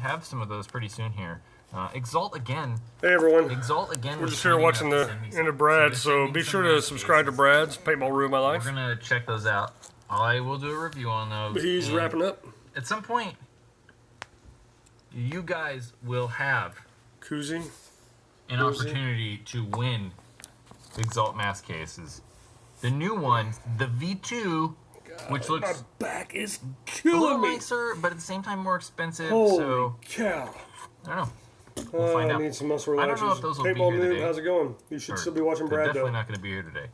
have some of those pretty soon here. Exalt again. Hey everyone. Exalt again. We're just here watching the end of Brad, so be sure to subscribe to Brad's Paintball Ruin My Life. We're gonna check those out. I will do a review on those. He's wrapping up. At some point, you guys will have an opportunity to win Exalt mask cases. The new one, the V2, which looks my back is killing me. nicer, but at the same time more expensive. Holy cow! I don't know. We'll find out. I need some muscle relaxers. I don't know if those will be Paintball here Noob, today. how's it going? You should still be watching Brad, definitely though. not going to be here today.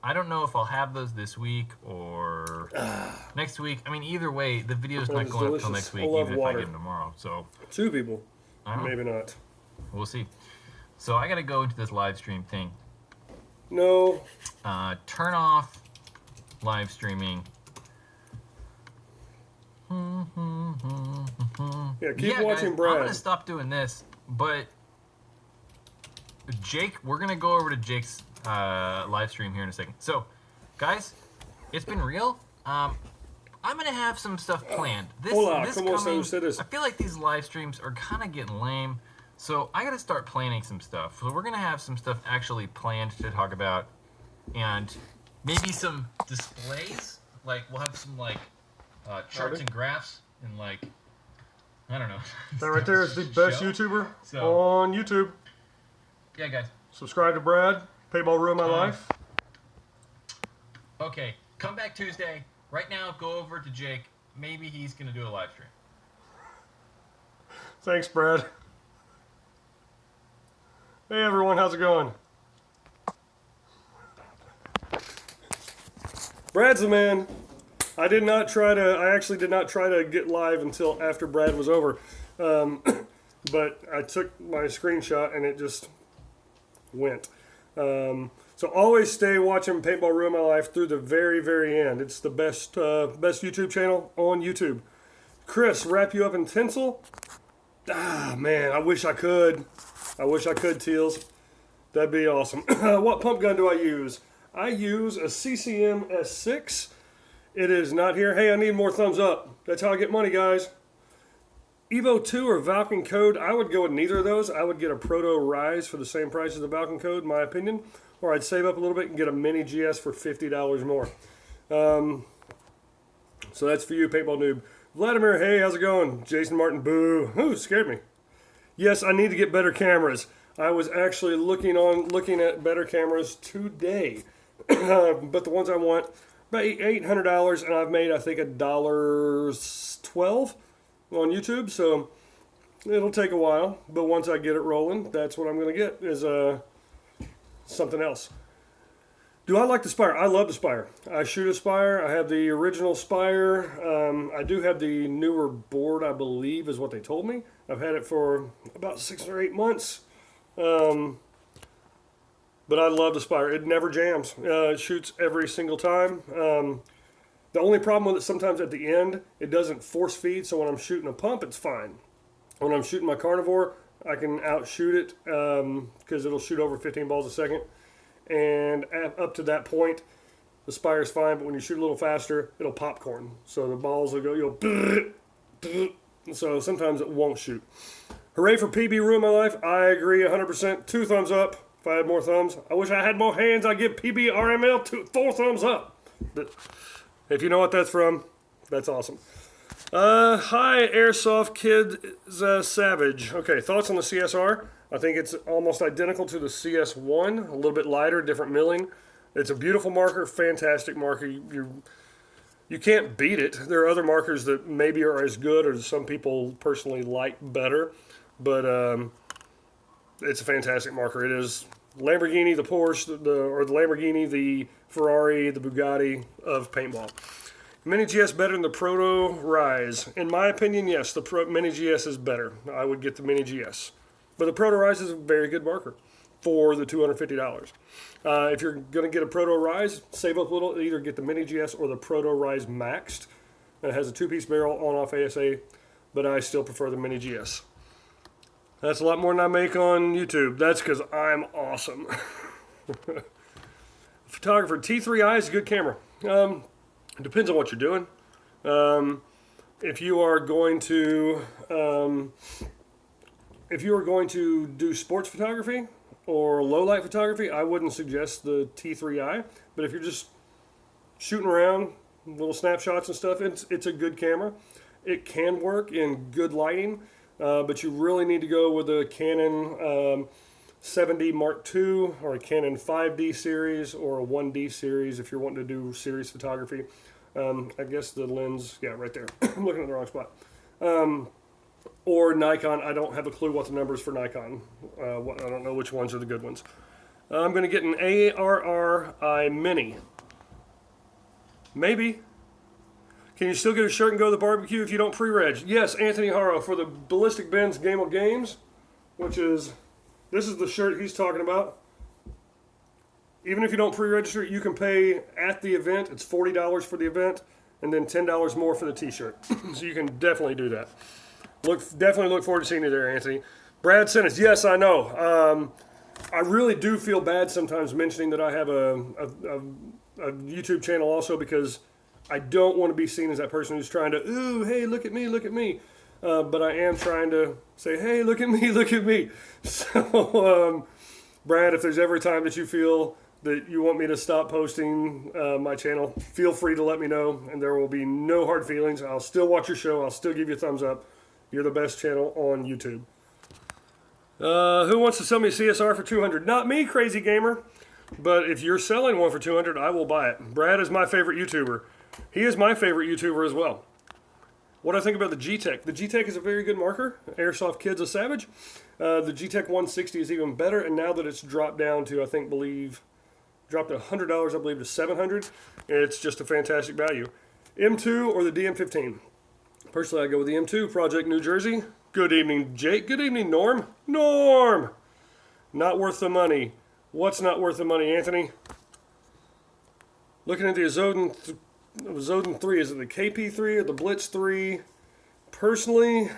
I don't know if I'll have those this week or next week. I mean, either way, the video's not going up until next week, even if I get them tomorrow. So 2 people. Maybe not. We'll see. So I got to go into this live stream thing. No. Turn off live streaming. Yeah, keep watching guys, Brad. I'm going to stop doing this, but Jake, we're going to go over to Jake's live stream here in a second. So, guys, it's been real. I'm going to have some stuff planned. I feel like these live streams are kind of getting lame, so I got to start planning some stuff. So we're going to have some stuff actually planned to talk about, and maybe some displays. Like, we'll have some, like, charts and graphs, and, like, I don't know. That right there is the best YouTuber on YouTube. Yeah, guys. Subscribe to Brad. Paintball Ruin My Life. Okay, come back Tuesday. Right now, go over to Jake. Maybe he's going to do a live stream. Thanks, Brad. Hey, everyone. How's it going? Brad's the man. I actually did not try to get live until after Brad was over. But I took my screenshot and it just went. So always stay watching Paintball Ruin My Life through the very, very end. It's the best YouTube channel on YouTube. Chris, wrap you up in tinsel? Ah, man, I wish I could. Teals. That'd be awesome. What pump gun do I use? I use a CCM S6. It is not here. Hey, I need more thumbs up. That's how I get money, guys. Evo 2 or Valken Code, I would go with neither of those. I would get a Proto Rise for the same price as the Valken Code, in my opinion. Or I'd save up a little bit and get a Mini GS for $50 more. So that's for you, Paintball Noob. Vladimir, hey, how's it going? Jason Martin, boo. Ooh, scared me. Yes, I need to get better cameras. I was actually looking at better cameras today. But the ones I want, about $800, and I've made, I think, $1.12 on YouTube, so it'll take a while, but once I get it rolling, that's what I'm going to get, is something else. Do I like the Spire? I love the Spire. I shoot a Spire. I have the original Spire. I do have the newer board, I believe, is what they told me. I've had it for about 6 or 8 months. But I love the Spire. It never jams. It shoots every single time. The only problem with it, sometimes at the end, it doesn't force feed, so when I'm shooting a pump, it's fine. When I'm shooting my Carnivore, I can outshoot it because it'll shoot over 15 balls a second. And up to that point, the Spire's fine, but when you shoot a little faster, it'll popcorn. So the balls will go, so sometimes it won't shoot. Hooray for PB Ruin My Life. I agree 100%. 2 thumbs up. If I had more thumbs, I wish I had more hands. I'd give PB RML 4 thumbs up. But if you know what that's from, that's awesome. Hi, Airsoft Kid Savage. Okay, thoughts on the CSR? I think it's almost identical to the CS1, a little bit lighter, different milling. It's a beautiful marker, fantastic marker. You can't beat it. There are other markers that maybe are as good or some people personally like better, but it's a fantastic marker. It is Lamborghini, the Porsche, the Lamborghini, the Ferrari, the Bugatti of paintball. Mini GS better than the Proto Rise? In my opinion, yes, the Mini GS is better. I would get the Mini GS. But the Proto Rise is a very good marker for the $250. If you're going to get a Proto Rise, save up a little, either get the Mini GS or the Proto Rise Maxed. It has a 2-piece barrel, on-off ASA, but I still prefer the Mini GS. That's a lot more than I make on YouTube. That's because I'm awesome. Photographer, T3i is a good camera. It depends on what you're doing. if you are going to do sports photography or low light photography, I wouldn't suggest the T3i. But if you're just shooting around, little snapshots and stuff, it's a good camera. It can work in good lighting, but you really need to go with a Canon 7D Mark II or a Canon 5D series or a 1D series if you're wanting to do series photography. I guess the lens, yeah, right there. I'm looking at the wrong spot. Or Nikon. I don't have a clue what the numbers for Nikon. I don't know which ones are the good ones. I'm going to get an ARRI Mini. Maybe. Can you still get a shirt and go to the barbecue if you don't pre-reg? Yes, Anthony Haro for the Ballistic Ben's Game of Games, which is, this is the shirt he's talking about. Even if you don't pre-register, you can pay at the event. It's $40 for the event, and then $10 more for the t-shirt. So you can definitely do that. Definitely look forward to seeing you there, Anthony. Brad sent us. Yes, I know. I really do feel bad sometimes mentioning that I have a YouTube channel also, because I don't want to be seen as that person who's trying to, ooh, hey, look at me, look at me. But I am trying to say, hey, look at me, look at me. So, Brad, if there's ever a time that you feel that you want me to stop posting my channel, feel free to let me know, and there will be no hard feelings. I'll still watch your show. I'll still give you a thumbs up. You're the best channel on YouTube. Who wants to sell me a CSR for $200? Not me, crazy gamer. But if you're selling one for $200, I will buy it. Brad is my favorite YouTuber. He is my favorite YouTuber as well. What do I think about the G-Tech? The G-Tech is a very good marker. Airsoft Kid's a savage. The G-Tech 160 is even better, and now that it's dropped down to, dropped $100, I believe, to $700, it's just a fantastic value. M2 or the DM15? Personally, I go with the M2, Project New Jersey. Good evening, Jake. Good evening, Norm. Norm! Not worth the money. What's not worth the money, Anthony? Looking at the Zodin 3, is it the KP3 or the Blitz 3? Personally,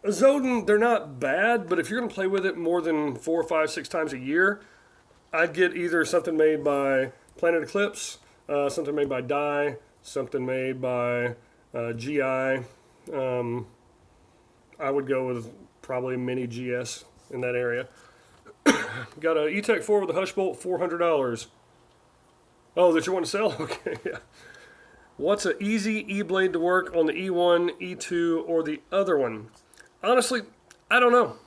Zodin, they're not bad, but if you're going to play with it more than 4, 5, 6 times a year, I'd get either something made by Planet Eclipse, something made by Dye, something made by GI. I would go with probably a Mini GS in that area. Got a E-Tech 4 with a hush bolt, $400. Oh, that you want to sell? Okay, yeah. What's an easy E-blade to work on the E1, E2, or the other one? Honestly, I don't know.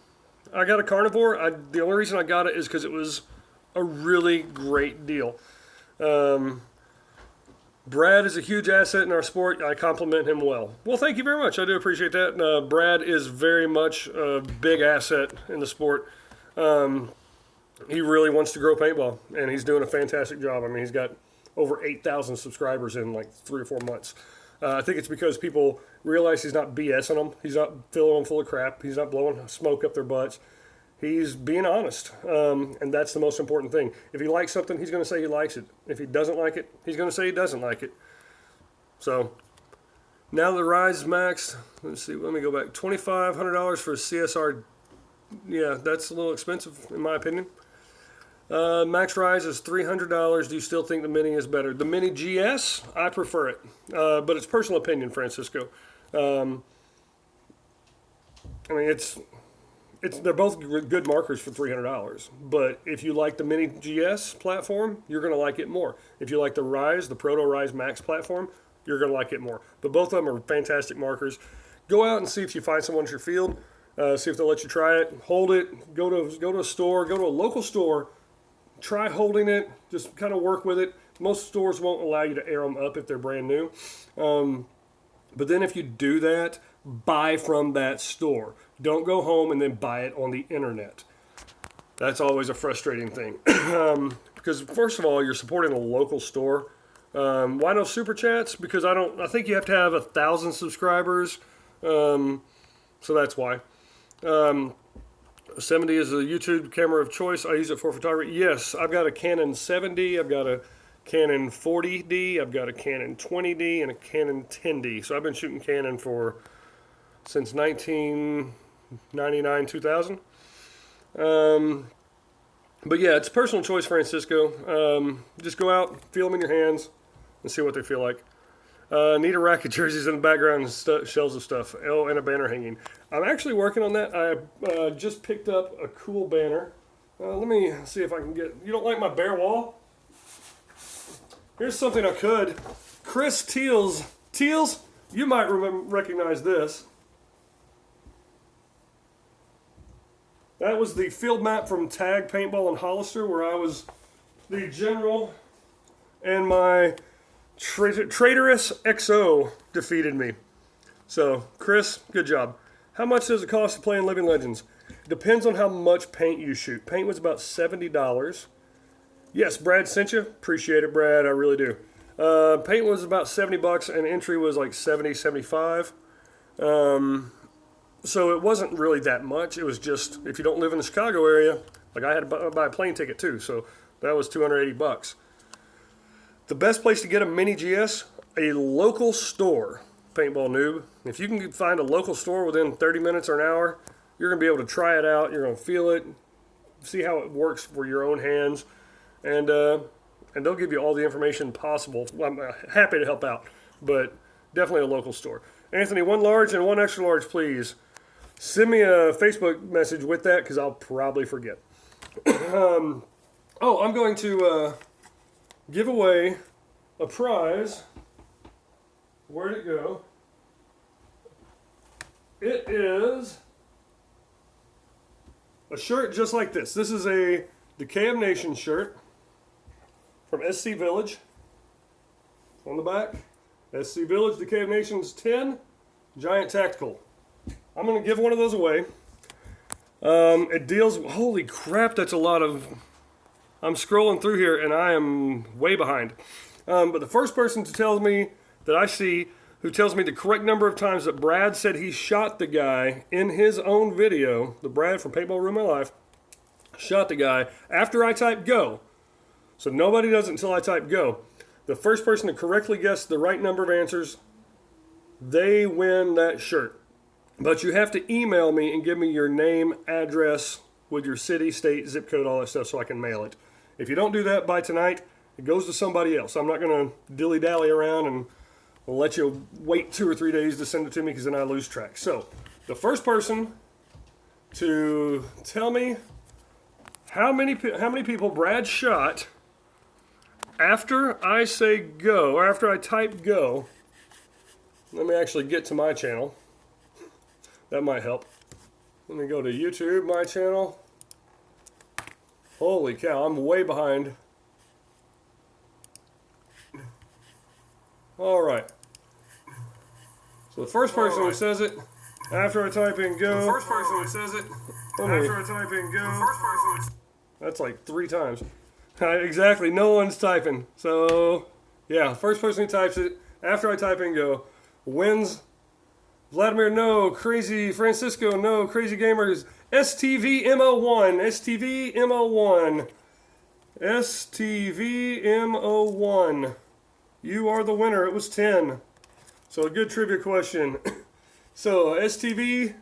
I got a Carnivore. The only reason I got it is because it was a really great deal. Brad is a huge asset in our sport. I compliment him well. Well, thank you very much. I do appreciate that. Brad is very much a big asset in the sport. He really wants to grow paintball, and he's doing a fantastic job. I mean, he's got over 8,000 subscribers in like 3 or 4 months. I think it's because people realize he's not BSing them. He's not filling them full of crap. He's not blowing smoke up their butts. He's being honest, and that's the most important thing. If he likes something, he's going to say he likes it. If he doesn't like it, he's going to say he doesn't like it. So now the Rise Max, let's see, let me go back. $2,500 for a CSR. Yeah, that's a little expensive in my opinion. Max Rise is $300. Do you still think the Mini is better? The Mini GS, I prefer it, but it's personal opinion, Francisco. I mean, they're both good markers for $300. But if you like the Mini GS platform, you're going to like it more. If you like the Rise, the Proto Rise Max platform, you're going to like it more. But both of them are fantastic markers. Go out and see if you find someone in your field. See if they'll let you try it. Hold it. Go to a store. Go to a local store. Try holding it. Just kind of work with it. Most stores won't allow you to air them up if they're brand new. But then if you do that, buy from that store. Don't go home and then buy it on the internet. That's always a frustrating thing. Because first of all, you're supporting a local store. Why no super chats? Because I think you have to have 1,000 subscribers. So that's why. 70 is a YouTube camera of choice. I use it for photography. Yes, I've got a Canon 7D. I've got a Canon 40D. I've got a Canon 20D and a Canon 10D. So I've been shooting Canon since 1999, 2000. But yeah, it's personal choice, Francisco. Just go out, feel them in your hands, and see what they feel like. Need a rack of jerseys in the background and shelves of stuff. Oh, and a banner hanging. I'm actually working on that. I just picked up a cool banner. Let me see if I can get... You don't like my bare wall? Here's something I could. Chris Teals. Teals, you might recognize this. That was the field map from Tag Paintball in Hollister, where I was the general and my traitorous XO defeated me. So, Chris, good job. How much does it cost to play in Living Legends? Depends on how much paint you shoot. Paint was about $70. Yes, Brad sent you. Appreciate it, Brad. I really do. Paint was about $70 and entry was like $70, $75. So it wasn't really that much. It was just, if you don't live in the Chicago area, like I had to buy a plane ticket too, so that was $280. The best place to get a mini GS, a local store, Paintball Noob. If you can find a local store within 30 minutes or an hour, you're going to be able to try it out. You're going to feel it, see how it works for your own hands, and they'll give you all the information possible. I'm happy to help out, but definitely a local store. Anthony, 1 large and 1 extra large, please. Send me a Facebook message with that because I'll probably forget. I'm going to give away a prize. Where'd it go? It is a shirt just like this. This is a Decay of Nations shirt from SC Village. On the back, SC Village Decay of Nations 10 Giant Tactical. I'm going to give one of those away. It deals... Holy crap, that's a lot of... I'm scrolling through here and I am way behind. But the first person to tell me that I see who tells me the correct number of times that Brad said he shot the guy in his own video, the Brad from Paintball Ruined My Life, shot the guy after I typed go. So nobody does it until I type go. The first person to correctly guess the right number of answers, they win that shirt. But you have to email me and give me your name, address, with your city, state, zip code, all that stuff so I can mail it. If you don't do that by tonight, it goes to somebody else. I'm not going to dilly-dally around and let you wait 2 or 3 days to send it to me because then I lose track. So, the first person to tell me how many people Brad shot after I say go, or after I type go, let me actually get to my channel. That might help. Let me go to YouTube, my channel. Holy cow, I'm way behind. All right. So the first person who says it after I type in go. The first person who says it after I type in go. The first person. That's like 3 times. Exactly, no one's typing. So, yeah, first person who types it after I type in go wins. Vladimir, no. Crazy Francisco, no. Crazy Gamers, STVMO1, STVMO1, STVMO1. You are the winner. It was 10. So a good trivia question. So STV,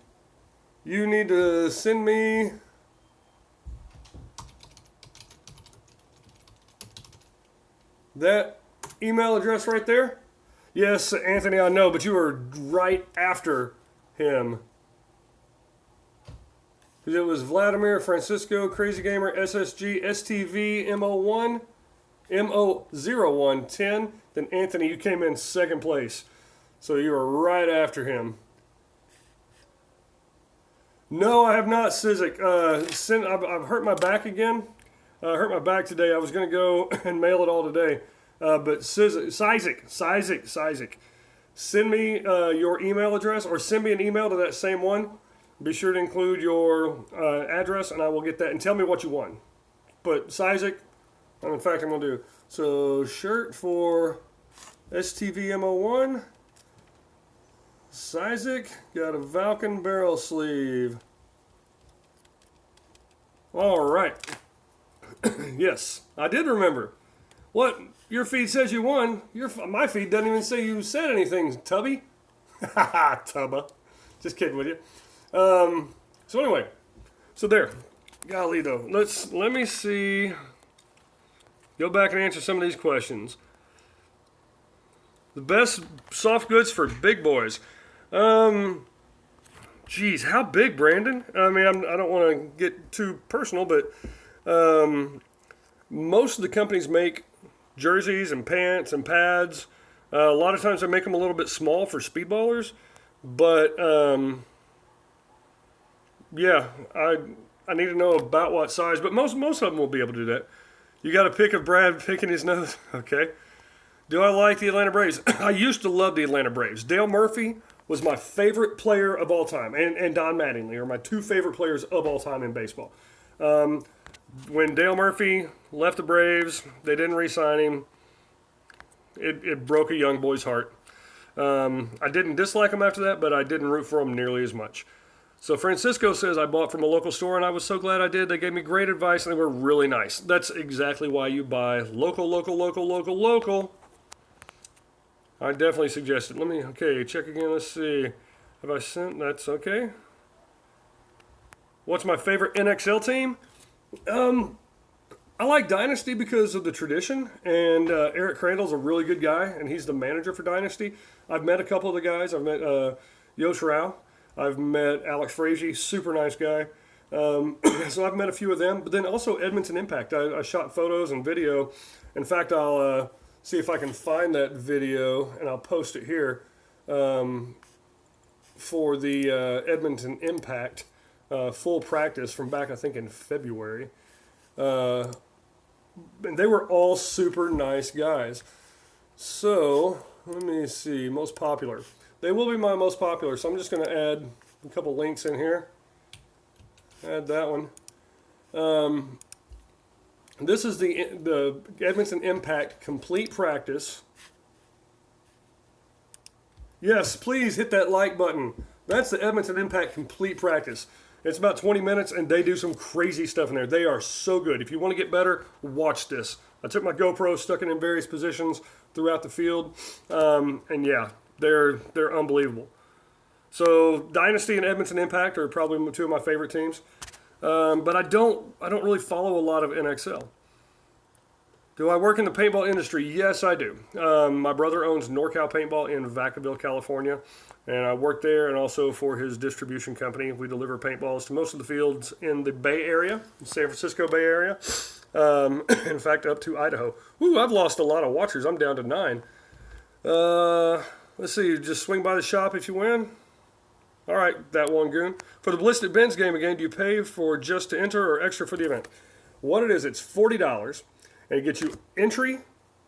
you need to send me that email address right there. Yes, Anthony, I know, but you were right after him. It was Vladimir, Francisco, Crazy Gamer, SSG, STV, MO1, MO0110. Then Anthony, you came in 2nd place. So you were right after him. No, I have not, Sizik. I've hurt my back again. I hurt my back today. I was going to go and mail it all today. But Sizik, send me your email address or send me an email to that same one. Be sure to include your address and I will get that. And tell me what you won. But Sizik, in fact, I'm going to do. So shirt for STVMO1. Sizik got a Vulcan barrel sleeve. All right. Yes, I did remember. What? Your feed says you won. My feed doesn't even say you said anything, Tubby. Haha, Tubba. Just kidding with you. So anyway, so there. Golly though, let me see. Go back and answer some of these questions. The best soft goods for big boys. Geez, how big, Brandon? I mean, I don't want to get too personal, but most of the companies make jerseys and pants and pads. A lot of times they make them a little bit small for speedballers, but yeah, I need to know about what size, but most of them will be able to do that. You got a pic of Brad picking his nose? Okay. Do I like the Atlanta Braves? I used to love the Atlanta Braves. Dale Murphy was my favorite player of all time, and Don Mattingly are my two favorite players of all time in baseball. When Dale Murphy left the Braves, they didn't re-sign him. It broke a young boy's heart. I didn't dislike him after that, but I didn't root for him nearly as much. So Francisco says, I bought from a local store, and I was so glad I did. They gave me great advice, and they were really nice. That's exactly why you buy local. I definitely suggest it. Okay, check again. Let's see. Have I sent? That's okay. What's my favorite NXL team? I like Dynasty because of the tradition, and Eric Crandall's a really good guy, and he's the manager for Dynasty. I've met a couple of the guys. I've met Yosh Rao. I've met Alex Frazee, super nice guy. So I've met a few of them, but then also Edmonton Impact. I shot photos and video. In fact, I'll see if I can find that video, and I'll post it here for the Edmonton Impact full practice from back, I think, in February. And they were all super nice guys. So, let me see, most popular. They will be my most popular, so I'm just going to add a couple links in here. Add that one. This is the Edmonton Impact complete practice. Yes, please hit that like button. That's the Edmonton Impact complete practice. It's about 20 minutes, and they do some crazy stuff in there. They are so good. If you want to get better, watch this. I took my GoPro, stuck it in various positions throughout the field, and yeah, they're unbelievable. So Dynasty and Edmonton Impact are probably two of my favorite teams, but I don't really follow a lot of NXL. Do I work in the paintball industry? Yes, I do. My brother owns NorCal Paintball in Vacaville, California, and I work there and also for his distribution company. We deliver paintballs to most of the fields in the Bay Area, San Francisco Bay Area, in fact, up to Idaho. Ooh, I've lost a lot of watchers. I'm down to 9. Let's see, just swing by the shop if you win. All right, that one goon. For the Ballistic Benz game again, do you pay for just to enter or extra for the event? What it is, it's $40, and it gets you entry,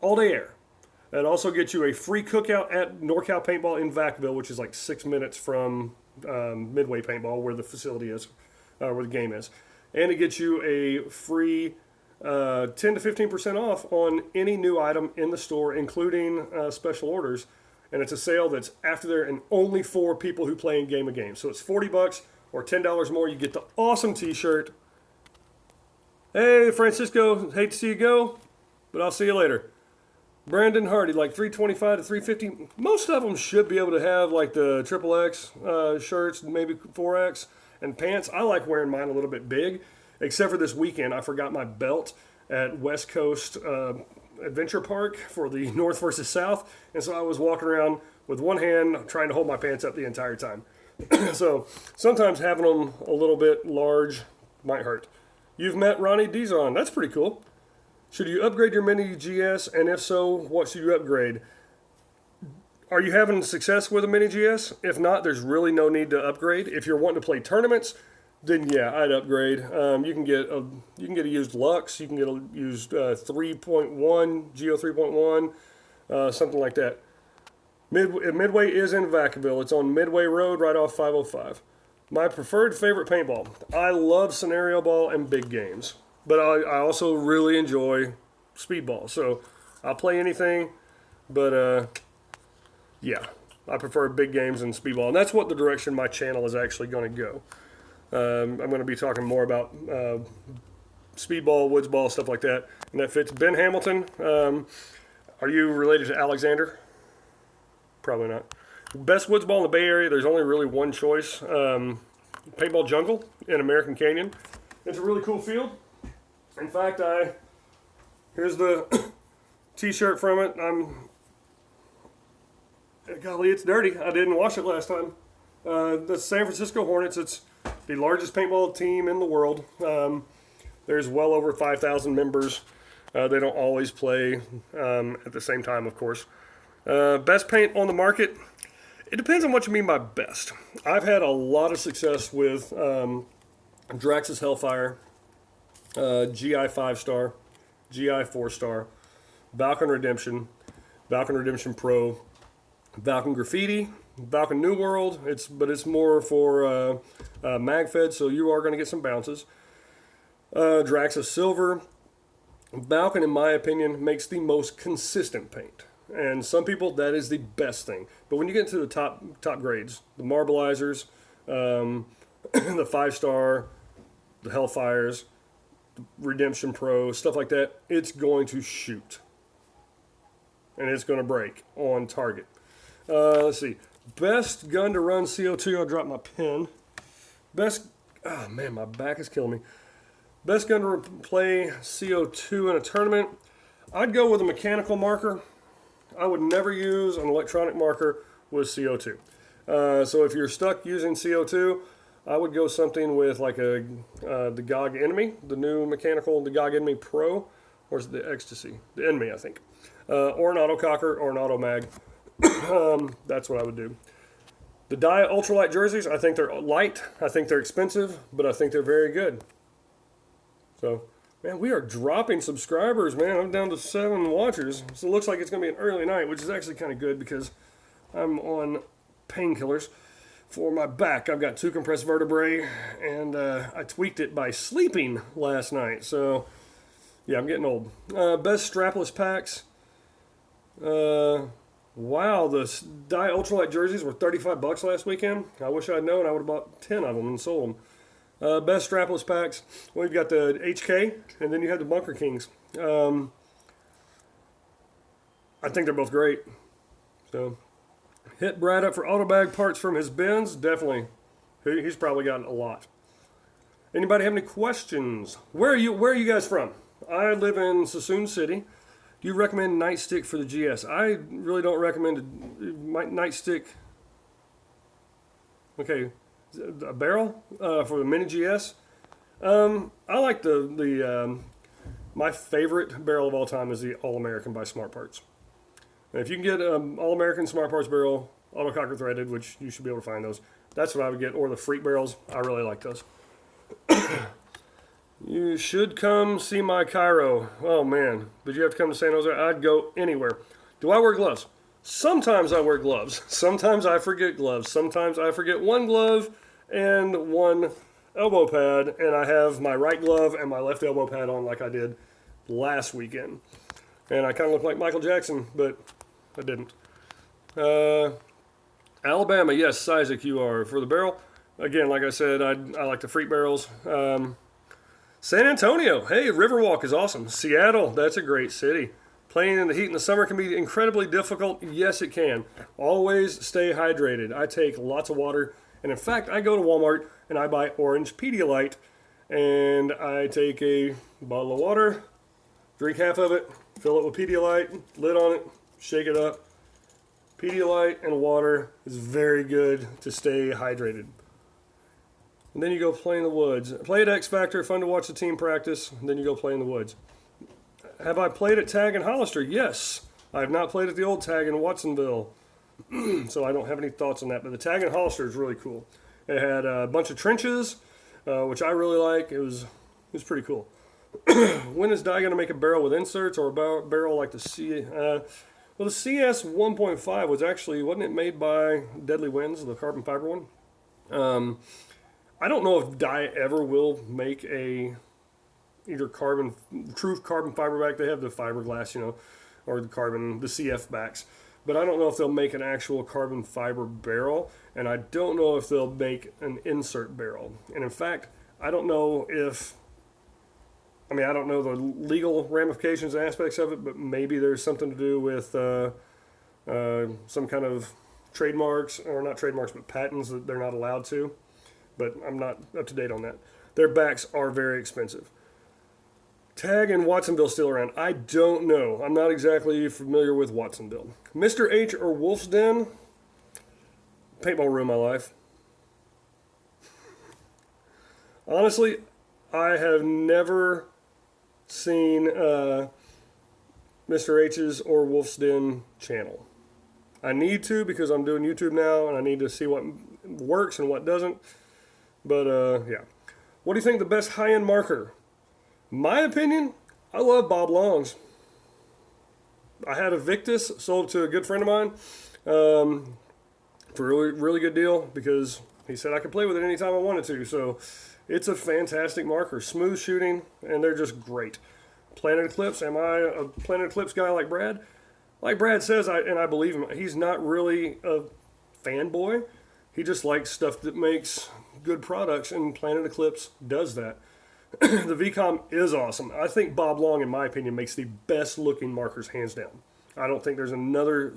all-day air. It also gets you a free cookout at NorCal Paintball in Vacaville, which is like 6 minutes from Midway Paintball, where the facility is, where the game is. And it gets you a free 10 to 15% off on any new item in the store, including special orders. And it's a sale that's after there and only for people who play in Game of Games. So it's $40 or $10 more. You get the awesome t-shirt. Hey, Francisco, hate to see you go, but I'll see you later. Brandon Hardy, like 325 to 350. Most of them should be able to have like the XXX shirts, maybe 4X, and pants. I like wearing mine a little bit big, except for this weekend. I forgot my belt at West Coast Adventure Park for the North versus South, and so I was walking around with one hand trying to hold my pants up the entire time. So sometimes having them a little bit large might hurt. You've met Ronnie Dizon. That's pretty cool. Should you upgrade your Mini GS, and if so, what should you upgrade? Are you having success with a Mini GS? If not, there's really no need to upgrade. If you're wanting to play tournaments, then yeah, I'd upgrade. You can get a used Lux. You can get a used 3.1, Geo 3.1, something like that. Midway is in Vacaville. It's on Midway Road, right off 505. My preferred favorite paintball. I love scenario ball and big games, but I also really enjoy speedball. So I'll play anything, but yeah, I prefer big games and speedball, and that's what the direction my channel is actually going to go. I'm going to be talking more about speedball, woods ball, stuff like that, and that fits. Ben Hamilton, are you related to Alexander? Probably not. Best woods ball in the Bay Area, there's only really one choice. Paintball Jungle in American Canyon. It's a really cool field. In fact, here's the t-shirt from it. Golly, it's dirty. I didn't wash it last time. The San Francisco Hornets, it's the largest paintball team in the world. There's well over 5,000 members. They don't always play at the same time, of course. Best paint on the market? It depends on what you mean by best. I've had a lot of success with Drax's Hellfire, GI 5-star, GI 4-star, Valken Redemption Pro, Valken Graffiti, Valken New World. But it's more for mag-fed, so you are going to get some bounces. Drax's Silver. Valken, in my opinion, makes the most consistent paint. And some people, that is the best thing. But when you get into the top grades, the Marbleizers, the 5-star, the Hellfires, the Redemption Pro, stuff like that, it's going to shoot. And it's going to break on target. Let's see. Best gun to run CO2. I dropped my pen. Oh man, my back is killing me. Best gun to play CO2 in a tournament. I'd go with a mechanical marker. I would never use an electronic marker with CO2. So if you're stuck using CO2, I would go something with like the GOG Enemy, the new mechanical, the GOG Enemy Pro, or is it the Ecstasy? The Enemy, I think. Or an autococker or an auto mag. That's what I would do. The Dye ultralight jerseys, I think they're light. I think they're expensive, but I think they're very good. So, man, we are dropping subscribers, man. I'm down to 7 watchers. So it looks like it's going to be an early night, which is actually kind of good because I'm on painkillers for my back. I've got 2 compressed vertebrae, and I tweaked it by sleeping last night. So, yeah, I'm getting old. Best strapless packs. Wow, the Dye ultralight jerseys were $35 last weekend. I wish I'd known. I would have bought 10 of them and sold them. Best strapless packs. Well, you've got the HK, and then you have the Bunker Kings. I think they're both great. So, hit Brad up for auto bag parts from his bins. Definitely. He's probably gotten a lot. Anybody have any questions? Where are you guys from? I live in Sassoon City. Do you recommend nightstick for the GS? I really don't recommend a nightstick. Okay. A barrel for the mini GS. I like my favorite barrel of all time is the All-American by Smart Parts. And if you can get All-American Smart Parts barrel, autococker threaded, which you should be able to find those, that's what I would get. Or the Freak barrels. I really like those. You should come see my Cairo. Oh man, did you have to come to San Jose? I'd go anywhere. Do I wear gloves? Sometimes I wear gloves. Sometimes I forget gloves. Sometimes I forget one glove and one elbow pad, and I have my right glove and my left elbow pad on like I did last weekend. And I kind of look like Michael Jackson, but I didn't. Alabama, yes, Isaac, you are. For the barrel, again, like I said, I like the Freak barrels. San Antonio, hey, Riverwalk is awesome. Seattle, that's a great city. Playing in the heat in the summer can be incredibly difficult. Yes, it can. Always stay hydrated. I take lots of water. And in fact, I go to Walmart and I buy orange Pedialyte. And I take a bottle of water, drink half of it, fill it with Pedialyte, lid on it, shake it up. Pedialyte and water is very good to stay hydrated. And then you go play in the woods. Play at X Factor, fun to watch the team practice. And then you go play in the woods. Have I played at Tag in Hollister? Yes. I have not played at the old Tag in Watsonville. So I don't have any thoughts on that. But the Tag in Hollister is really cool. It had a bunch of trenches, which I really like. It was pretty cool. When is Dye going to make a barrel with inserts or a barrel like the C? Well, the CS 1.5 was actually, wasn't it made by Deadly Winds, the carbon fiber one? I don't know if Dye ever will make either true carbon fiber back. They have the fiberglass, or the CF backs. But I don't know if they'll make an actual carbon fiber barrel, and I don't know if they'll make an insert barrel. And in fact, I don't know the legal ramifications and aspects of it, but maybe there's something to do with some kind of trademarks, or not trademarks, but patents that they're not allowed to. But I'm not up to date on that. Their backs are very expensive. Tag and Watsonville still around? I don't know. I'm not exactly familiar with Watsonville. Mr. H or Wolf's Den? Paintball ruined my life. Honestly, I have never seen Mr. H's or Wolf's Den channel. I need to because I'm doing YouTube now and I need to see what works and what doesn't. But yeah. What do you think the best high-end marker? My opinion, I love Bob Long's. I had a Victus sold to a good friend of mine for a really, really good deal because he said I could play with it anytime I wanted to. So it's a fantastic marker. Smooth shooting, and they're just great. Planet Eclipse, am I a Planet Eclipse guy like Brad? Like Brad says, and I believe him, he's not really a fanboy. He just likes stuff that makes good products, and Planet Eclipse does that. The VCOM is awesome. I think Bob Long, in my opinion, makes the best looking markers, hands down. I don't think there's another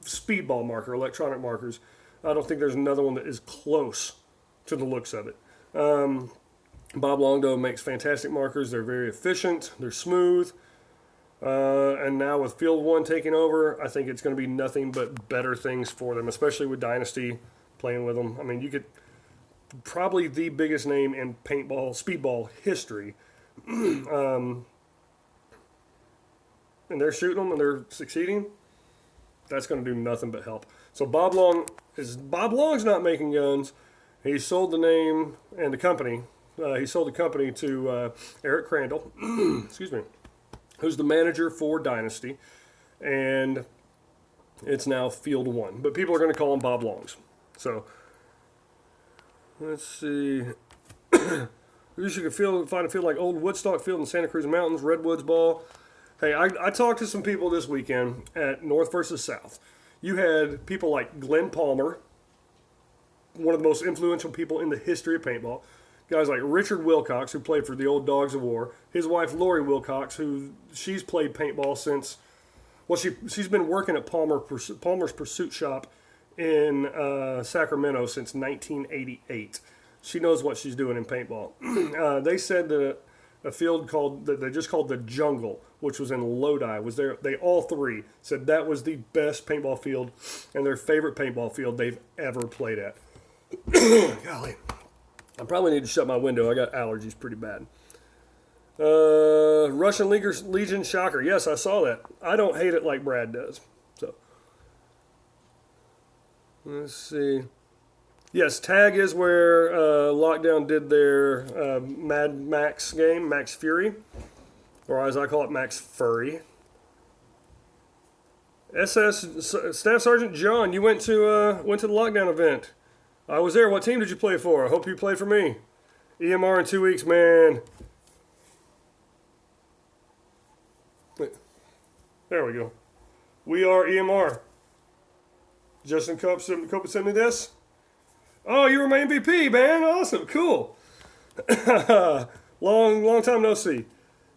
speedball marker, electronic markers. I don't think there's another one that is close to the looks of it. Bob Long, though, makes fantastic markers. They're very efficient. They're smooth. And now with Field 1 taking over, I think it's going to be nothing but better things for them, especially with Dynasty playing with them. I mean, you could probably the biggest name in paintball, speedball history. And they're shooting them and they're succeeding. That's going to do nothing but help. So Bob Long's not making guns. He sold the name and the company. He sold the company to Eric Crandall. Excuse me. Who's the manager for Dynasty, and it's now Field 1. But people are going to call him Bob Long's. So, let's see. You should find a field like Old Woodstock Field in Santa Cruz Mountains, Redwoods Ball. Hey, I talked to some people this weekend at North versus South. You had people like Glenn Palmer, one of the most influential people in the history of paintball. Guys like Richard Wilcox, who played for the old Dogs of War. His wife, Lori Wilcox, she's played paintball since, well, she's been working at Palmer's Pursuit Shop in Sacramento since 1988. She knows what she's doing in paintball. They said that a field that they just called the Jungle, which was in Lodi, was there. They all three said that was the best paintball field and their favorite paintball field they've ever played at. Golly. I probably need to shut my window. I got allergies pretty bad. Russian Legion Shocker. Yes, I saw that. I don't hate it like Brad does. So, let's see. Yes, Tag is where Lockdown did their Mad Max game, Max Fury. Or as I call it, Max Furry. SS Staff Sergeant John, you went to the Lockdown event. I was there. What team did you play for? I hope you played for me. EMR in 2 weeks, man. There we go. We are EMR. Justin Cope sent me this. Oh, you were my MVP, man. Awesome. Cool. long time no see.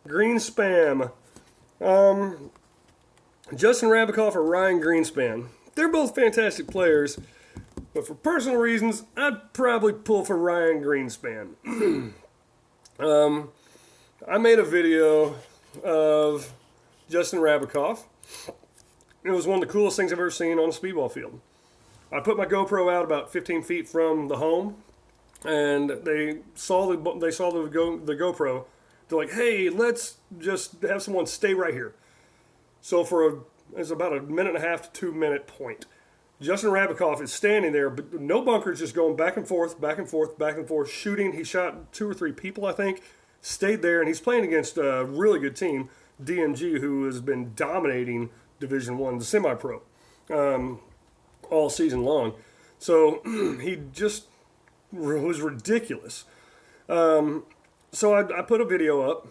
Green Spam. Justin Rabikoff or Ryan Greenspan. They're both fantastic players. But for personal reasons, I'd probably pull for Ryan Greenspan. I made a video of Justin Rabikoff. It was one of the coolest things I've ever seen on a speedball field. I put my GoPro out about 15 feet from the home, and they saw the GoPro. They're like, "Hey, let's just have someone stay right here." So it's about a 1.5 to 2 minute point. Justin Rabikoff is standing there, but no bunkers, just going back and forth, back and forth, back and forth, shooting. He shot 2 or 3 people, I think, stayed there, and he's playing against a really good team, DMG, who has been dominating Division I, the semi-pro, all season long. So he just was ridiculous. So I put a video up,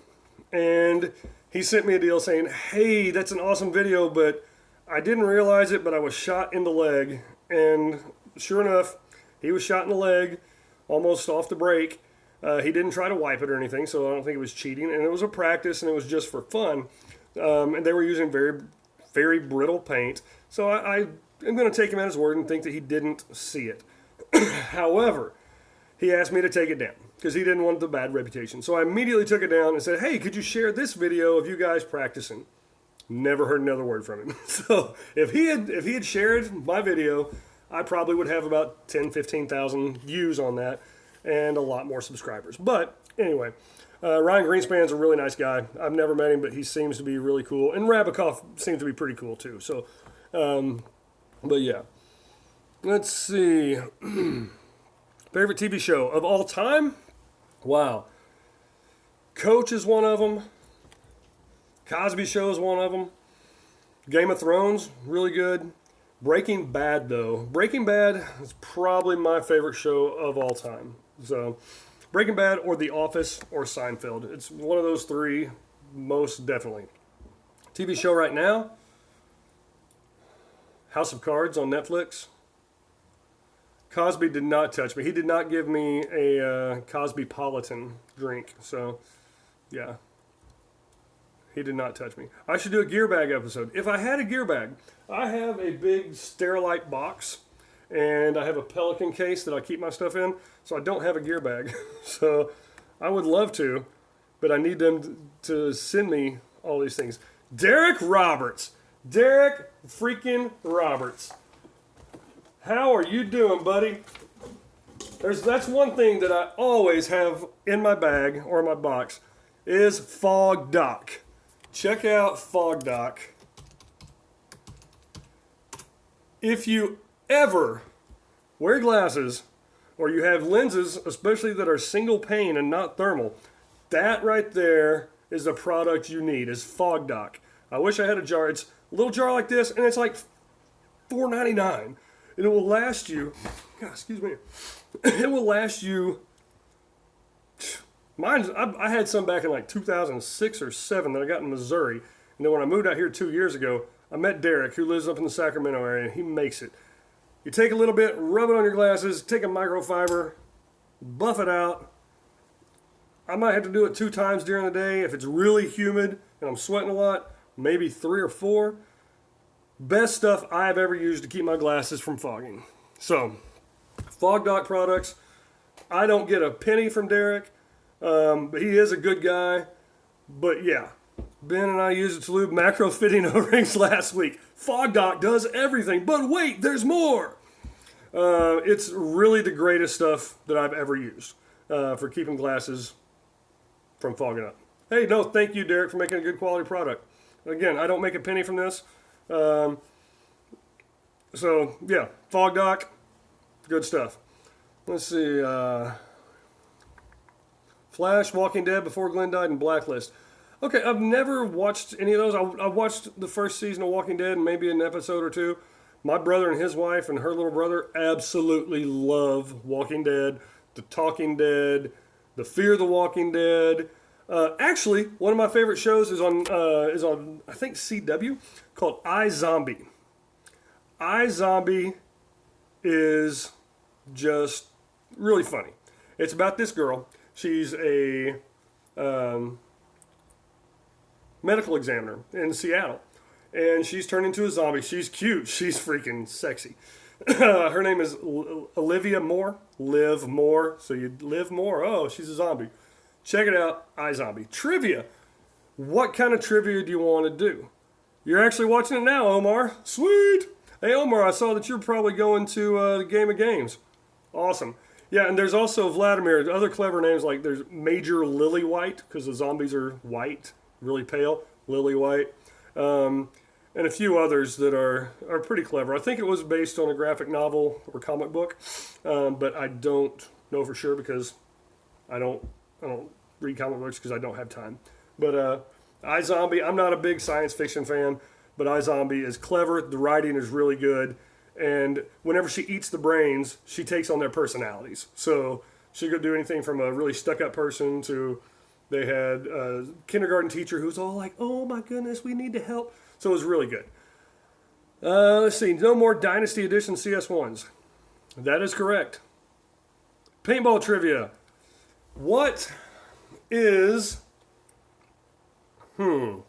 and he sent me a deal saying, "Hey, that's an awesome video, but I didn't realize it, but I was shot in the leg." And sure enough, he was shot in the leg, almost off the break. He didn't try to wipe it or anything, so I don't think it was cheating. And it was a practice, and it was just for fun. And they were using very, very brittle paint. So I am going to take him at his word and think that he didn't see it. However, he asked me to take it down because he didn't want the bad reputation. So I immediately took it down and said, hey, could you share this video of you guys practicing? Never heard another word from him. So if he had shared my video, I probably would have about 10, 15,000 views on that and a lot more subscribers. But anyway, Ryan Greenspan's a really nice guy. I've never met him, but he seems to be really cool. And Wrapup seems to be pretty cool too. So, but yeah. Let's see. Favorite TV show of all time? Wow. Coach is one of them. Cosby Show is one of them. Game of Thrones, really good. Breaking Bad, though. Breaking Bad is probably my favorite show of all time. So, Breaking Bad or The Office or Seinfeld. It's one of those three, most definitely. TV show right now? House of Cards on Netflix. Cosby did not touch me. He did not give me a Cosbypolitan drink. So, yeah. He did not touch me. I should do a gear bag episode. If I had a gear bag, I have a big Sterilite box, and I have a Pelican case that I keep my stuff in, so I don't have a gear bag. So I would love to, but I need them to send me all these things. Derek Roberts. Derek freaking Roberts. How are you doing, buddy? That's one thing that I always have in my bag or my box is Fog Doc. Check out Fog Doc. If you ever wear glasses or you have lenses, especially that are single pane and not thermal, that right there is the product you need, is Fog Doc. I wish I had a jar. It's a little jar like this, and it's like $4.99. And it will last you, God, excuse me, it will last you, I had some back in like 2006 or 7 that I got in Missouri. And then when I moved out here 2 years ago, I met Derek, who lives up in the Sacramento area, and he makes it. You take a little bit, rub it on your glasses, take a microfiber, buff it out. I might have to do it 2 times during the day. If it's really humid and I'm sweating a lot, maybe 3 or 4. Best stuff I've ever used to keep my glasses from fogging. So, Fog Doc products. I don't get a penny from Derek. But he is a good guy. But yeah, Ben and I used it to lube macro fitting O-rings last week. Fog Doc does everything. But wait, there's more. It's really the greatest stuff that I've ever used for keeping glasses from fogging up. Hey, no, thank you, Derek, for making a good quality product. Again, I don't make a penny from this. So yeah, Fog Doc, good stuff. Let's see. Flash, Walking Dead, Before Glenn Died, and Blacklist. Okay, I've never watched any of those. I watched the first season of Walking Dead and maybe an episode or two. My brother and his wife and her little brother absolutely love Walking Dead, The Talking Dead, The Fear of the Walking Dead. Actually, one of my favorite shows is on I think CW, called iZombie. iZombie is just really funny. It's about this girl. She's a medical examiner in Seattle, and she's turned into a zombie. She's cute. She's freaking sexy. Her name is Olivia Moore. Liv Moore. So you live more. Oh, she's a zombie. Check it out, iZombie. Trivia. What kind of trivia do you want to do? You're actually watching it now, Omar. Sweet. Hey, Omar, I saw that you're probably going to the Game of Games. Awesome. Yeah, and there's also Vladimir. Other clever names like there's Major Lillywhite, because the zombies are white, really pale, Lillywhite. And a few others that are pretty clever. I think it was based on a graphic novel or comic book, but I don't know for sure because I don't read comic books because I don't have time. But iZombie, I'm not a big science fiction fan, but iZombie is clever. The writing is really good. And whenever she eats the brains, she takes on their personalities. So she could do anything from a really stuck-up person to they had a kindergarten teacher who's all like, oh my goodness, we need to help. So it was really good. Let's see. No more Dynasty Edition CS1s. That is correct. Paintball trivia. What is... Because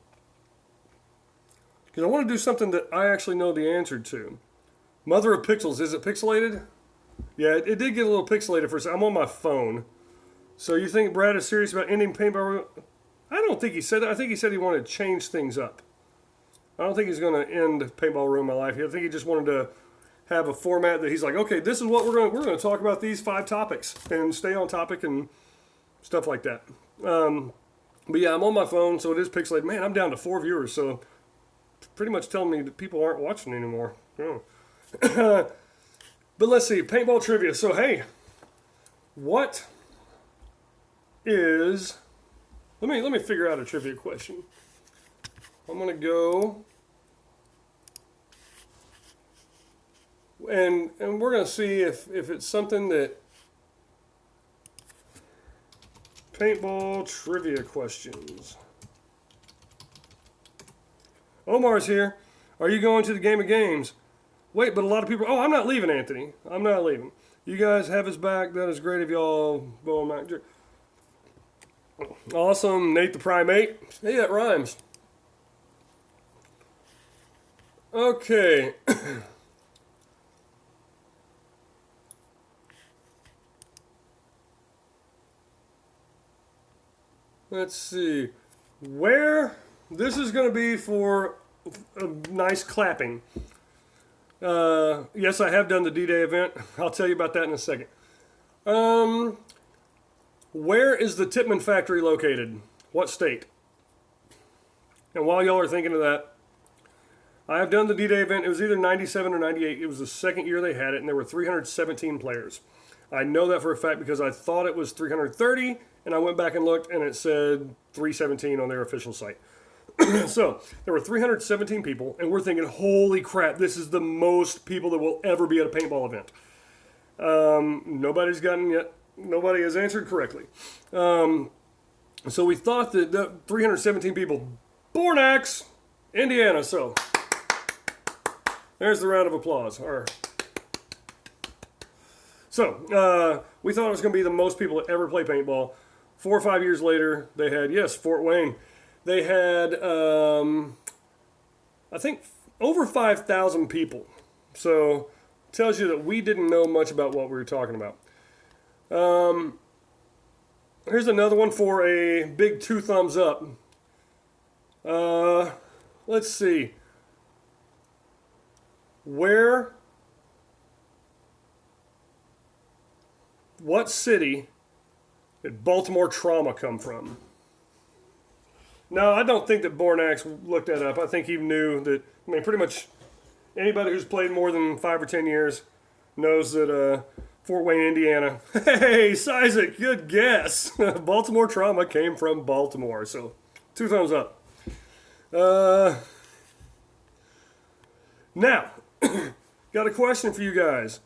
I want to do something that I actually know the answer to. Mother of Pixels, is it pixelated? Yeah, it did get a little pixelated for a second. I'm on my phone. So you think Brad is serious about ending paintball? I don't think he said that. I think he said he wanted to change things up. I don't think he's going to end Paintball Ruin My Life. I think he just wanted to have a format that he's like, okay, this is what we're going to talk about these 5 topics and stay on topic and stuff like that. But yeah, I'm on my phone, so it is pixelated. Man, I'm down to 4 viewers, so pretty much telling me that people aren't watching anymore. Oh. But let's see, paintball trivia. So hey, what is? Let me figure out a trivia question. I'm gonna go, and we're gonna see if it's something that paintball trivia questions. Omar's here. Are you going to the Game of Games? Wait, but a lot of people. Oh, I'm not leaving, Anthony. I'm not leaving. You guys have his back. That is great of y'all. Awesome, Nate the Primate. Hey, that rhymes. Okay. Let's see. Where? This is going to be for a nice clapping. Yes, I have done the D-Day event. I'll tell you about that in a second. Where is the Tippmann factory located? What state? And while y'all are thinking of that, I have done the D-Day event. It was either 97 or 98. It was the second year they had it, and there were 317 players. I know that for a fact because I thought it was 330, and I went back and looked, and it said 317 on their official site. So, there were 317 people, and we're thinking, holy crap, this is the most people that will ever be at a paintball event. Nobody has answered correctly. So we thought that the 317 people, Bornax, Indiana. So, there's the round of applause. So, we thought it was going to be the most people that ever play paintball. 4 or 5 years later, they had, yes, Fort Wayne. They had, I think, over 5,000 people. So, tells you that we didn't know much about what we were talking about. Here's another one for a big 2 thumbs up. Let's see. What city did Baltimore trauma come from? No, I don't think that Bornax looked that up. I think he knew that, I mean, pretty much anybody who's played more than 5 or 10 years knows that Fort Wayne, Indiana. Hey, Isaac, good guess. Baltimore trauma came from Baltimore. So, 2 thumbs up. Now, got a question for you guys.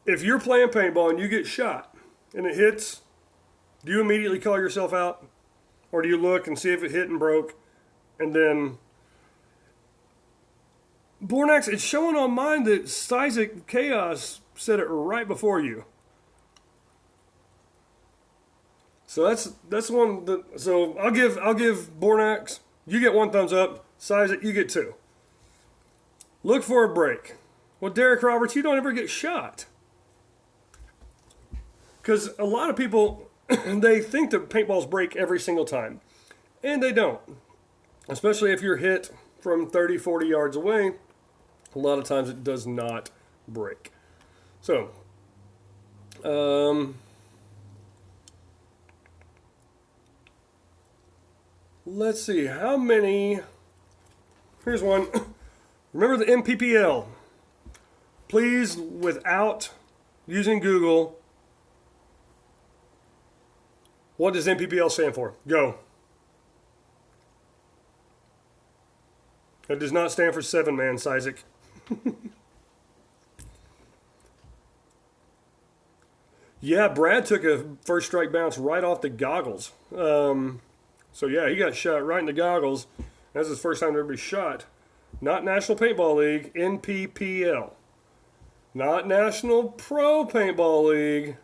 If you're playing paintball and you get shot and it hits, do you immediately call yourself out? Or do you look and see if it hit and broke? And then, Bornax, it's showing on mine that Isaac Chaos said it right before you. So that's one that, so I'll give Bornax, you get 1 thumbs up, Isaac, you get 2. Look for a break. Well, Derek Roberts, you don't ever get shot. Because a lot of people, they think that paintballs break every single time. And they don't. Especially if you're hit from 30, 40 yards away. A lot of times it does not break. So, let's see, how many, here's one. Remember the MPPL. Please, without using Google, what does MPPL stand for? Go. It does not stand for 7-man, Isaac. Yeah, Brad took a first strike bounce right off the goggles. So yeah, he got shot right in the goggles. That's his first time to ever be shot. Not National Paintball League, NPPL. Not National Pro Paintball League,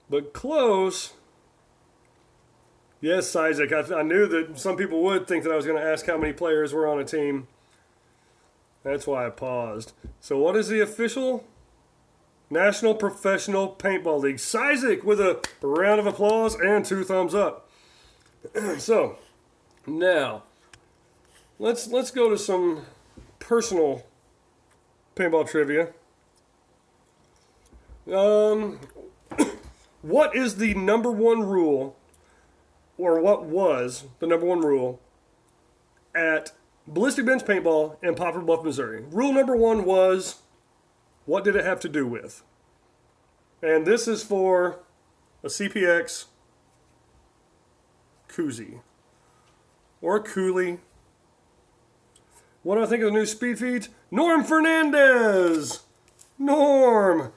but close. Yes, Isaac, I knew that some people would think that I was going to ask how many players were on a team. That's why I paused. So what is the official? National Professional Paintball League. Isaac with a round of applause and 2 thumbs up. So, now, let's go to some personal paintball trivia. What is the number one rule, or what was the number one rule at Ballistic Bench Paintball in Poplar Bluff, Missouri? Rule number 1 was, what did it have to do with? And this is for a CPX koozie or a coolie. What do I think of the new speed feeds? Norm Fernandez! Norm,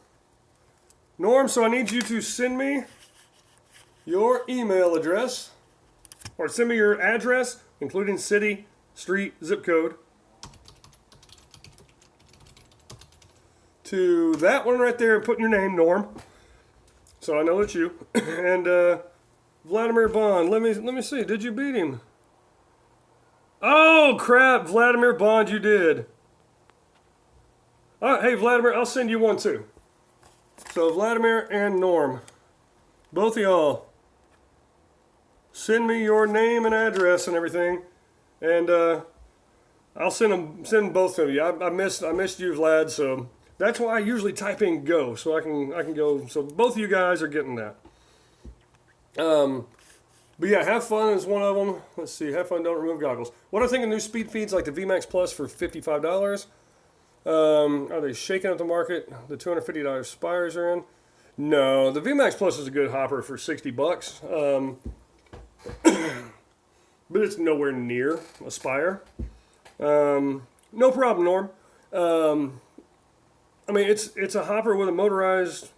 so I need you to send me your email address, or send me your address, including city, street, zip code, to that one right there and put in your name, Norm, so I know it's you. And Vladimir Bond, let me see, did you beat him? Oh crap, Vladimir Bond, you did. All right, hey Vladimir, I'll send you one too. So Vladimir and Norm, both of y'all, send me your name and address and everything, and I'll send both of you. I missed you, Vlad, so that's why I usually type in go, so I can go. So both of you guys are getting that. But yeah, have fun is one of them. Let's see, have fun, don't remove goggles. What I think of new speed feeds like the VMAX Plus for $55. Are they shaking up the market? The $250 Spires are in. No, the VMAX Plus is a good hopper for $60. But it's nowhere near a Spire. No problem, Norm. I mean, it's a hopper with a motorized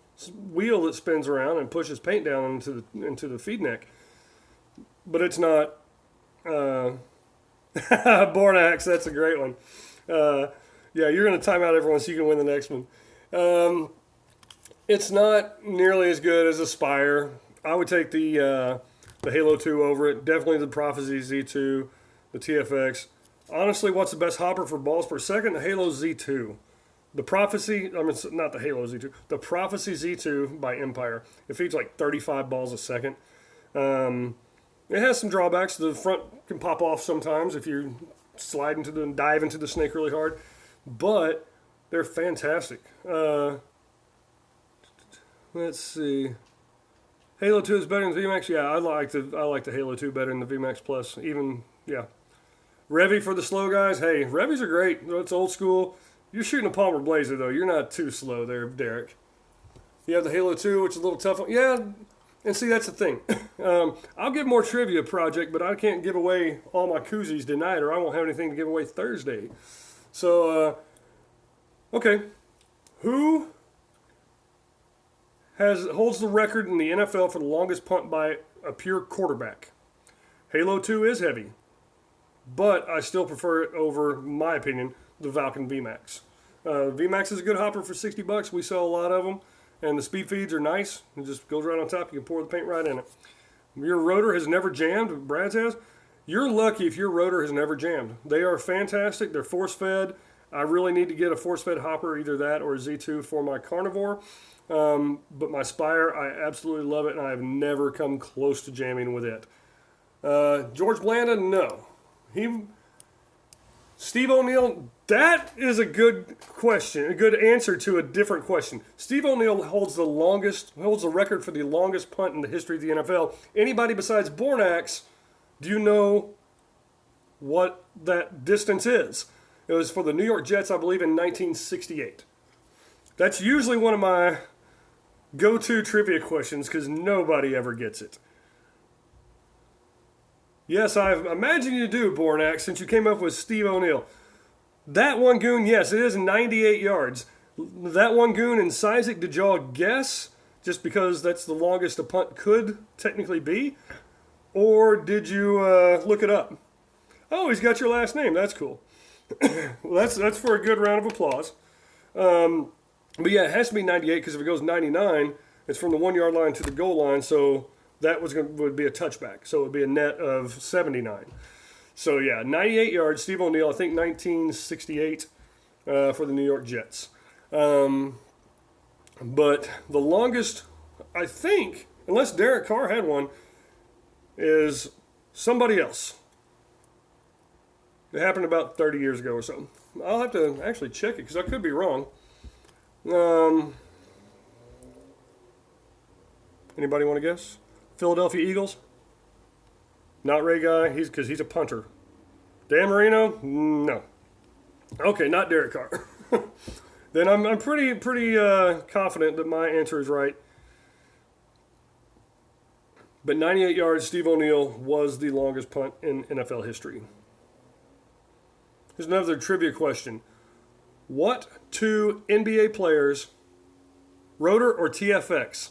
wheel that spins around and pushes paint down into the feed neck. But it's not. Bornax, that's a great one. Yeah, you're going to time out everyone so you can win the next one. It's not nearly as good as a Spire. I would take the Halo 2 over it. Definitely the Prophecy Z2, the TFX. Honestly, what's the best hopper for balls per second? The Halo Z2. The Prophecy, I mean, not the Halo Z2, the Prophecy Z2 by Empire. It feeds like 35 balls a second. It has some drawbacks. The front can pop off sometimes if you dive into the snake really hard. But they're fantastic. Let's see. Halo 2 is better than VMAX. Yeah, I like the Halo 2 better than the VMAX Plus. Even, yeah. Revy for the slow guys. Hey, Revys are great. It's old school. You're shooting a Palmer Blazer, though. You're not too slow there, Derek. You have the Halo 2, which is a little tough. Yeah, and see, that's the thing. I'll give more trivia project, but I can't give away all my koozies tonight, or I won't have anything to give away Thursday. So, okay. Who holds the record in the NFL for the longest punt by a pure quarterback? Halo 2 is heavy, but I still prefer it over, my opinion, the Valken VMAX. VMAX is a good hopper for $60. We sell a lot of them, and the speed feeds are nice. It just goes right on top. You can pour the paint right in it. Your rotor has never jammed, Brad's has. You're lucky if your rotor has never jammed. They are fantastic. They're force-fed. I really need to get a force-fed hopper, either that or a Z2 for my Carnivore. But my Spire, I absolutely love it, and I have never come close to jamming with it. George Blanda, no. Steve O'Neill, that is a good question, a good answer to a different question. Steve O'Neill holds the record for the longest punt in the history of the NFL. Anybody besides Bornax, do you know what that distance is? It was for the New York Jets, I believe, in 1968. That's usually one of my go-to trivia questions because nobody ever gets it. Yes, I imagine you do, Bornax, since you came up with Steve O'Neill. That one goon, yes, it is 98 yards. That one goon in Isaac, did y'all guess? Just because that's the longest a punt could technically be? Or did you look it up? Oh, he's got your last name. That's cool. Well, that's for a good round of applause. But yeah, it has to be 98 because if it goes 99, it's from the 1 yard line to the goal line. So that would be a touchback. So it would be a net of 79. So yeah, 98 yards. Steve O'Neill, I think 1968 for the New York Jets. But the longest, I think, unless Derek Carr had one, is somebody else. It happened about 30 years ago or so. I'll have to actually check it because I could be wrong. Anybody want to guess? Philadelphia Eagles? Not Ray Guy, because he's a punter. Dan Marino? No. Okay, not Derek Carr. Then I'm pretty confident that my answer is right. But 98 yards, Steve O'Neal was the longest punt in NFL history. Here's another trivia question. What two NBA players, rotor or TFX?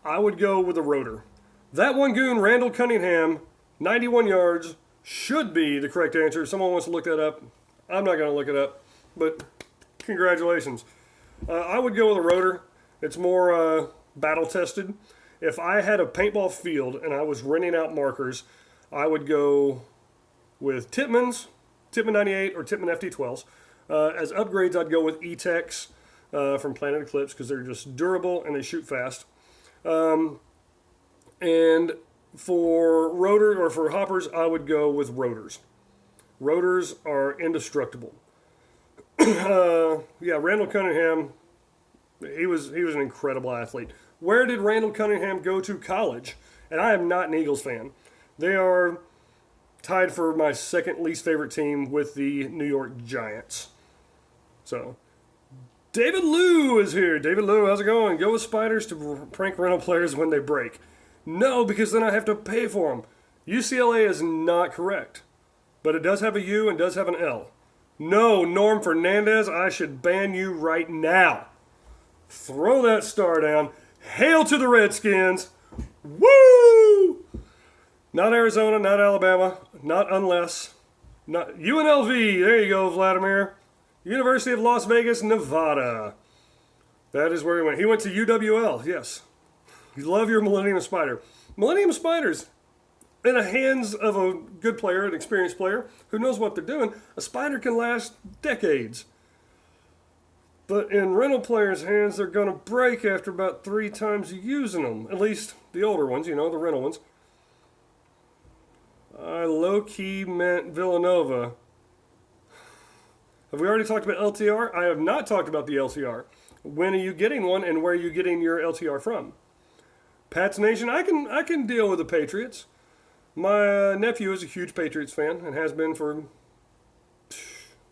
I would go with a rotor. That one goon, Randall Cunningham, 91 yards, should be the correct answer. If someone wants to look that up, I'm not going to look it up, but congratulations. I would go with a rotor. It's more battle-tested. If I had a paintball field and I was renting out markers, I would go with Tippmann 98 or Tippmann FD12s. As upgrades, I'd go with E-Tex from Planet Eclipse because they're just durable and they shoot fast. And for rotor or for hoppers, I would go with rotors. Rotors are indestructible. Randall Cunningham, he was an incredible athlete. Where did Randall Cunningham go to college? And I am not an Eagles fan. They are tied for my second least favorite team with the New York Giants. So, David Liu is here. David Liu, how's it going? Go with spiders to prank rental players when they break. No, because then I have to pay for them. UCLA is not correct. But it does have a U and does have an L. No, Norm Fernandez, I should ban you right now. Throw that star down. Hail to the Redskins. Woo! Not Arizona, not Alabama, not unless. Not UNLV, there you go, Vladimir. University of Las Vegas, Nevada. That is where he went. He went to UWL, yes. You love your Millennium Spider. Millennium Spiders, in the hands of a good player, an experienced player, who knows what they're doing, a spider can last decades. But in rental players' hands, they're going to break after about 3 times using them. At least the older ones, the rental ones. I low-key meant Villanova. Have we already talked about LTR? I have not talked about the LTR. When are you getting one, and where are you getting your LTR from? Pats Nation, I can deal with the Patriots. My nephew is a huge Patriots fan and has been for,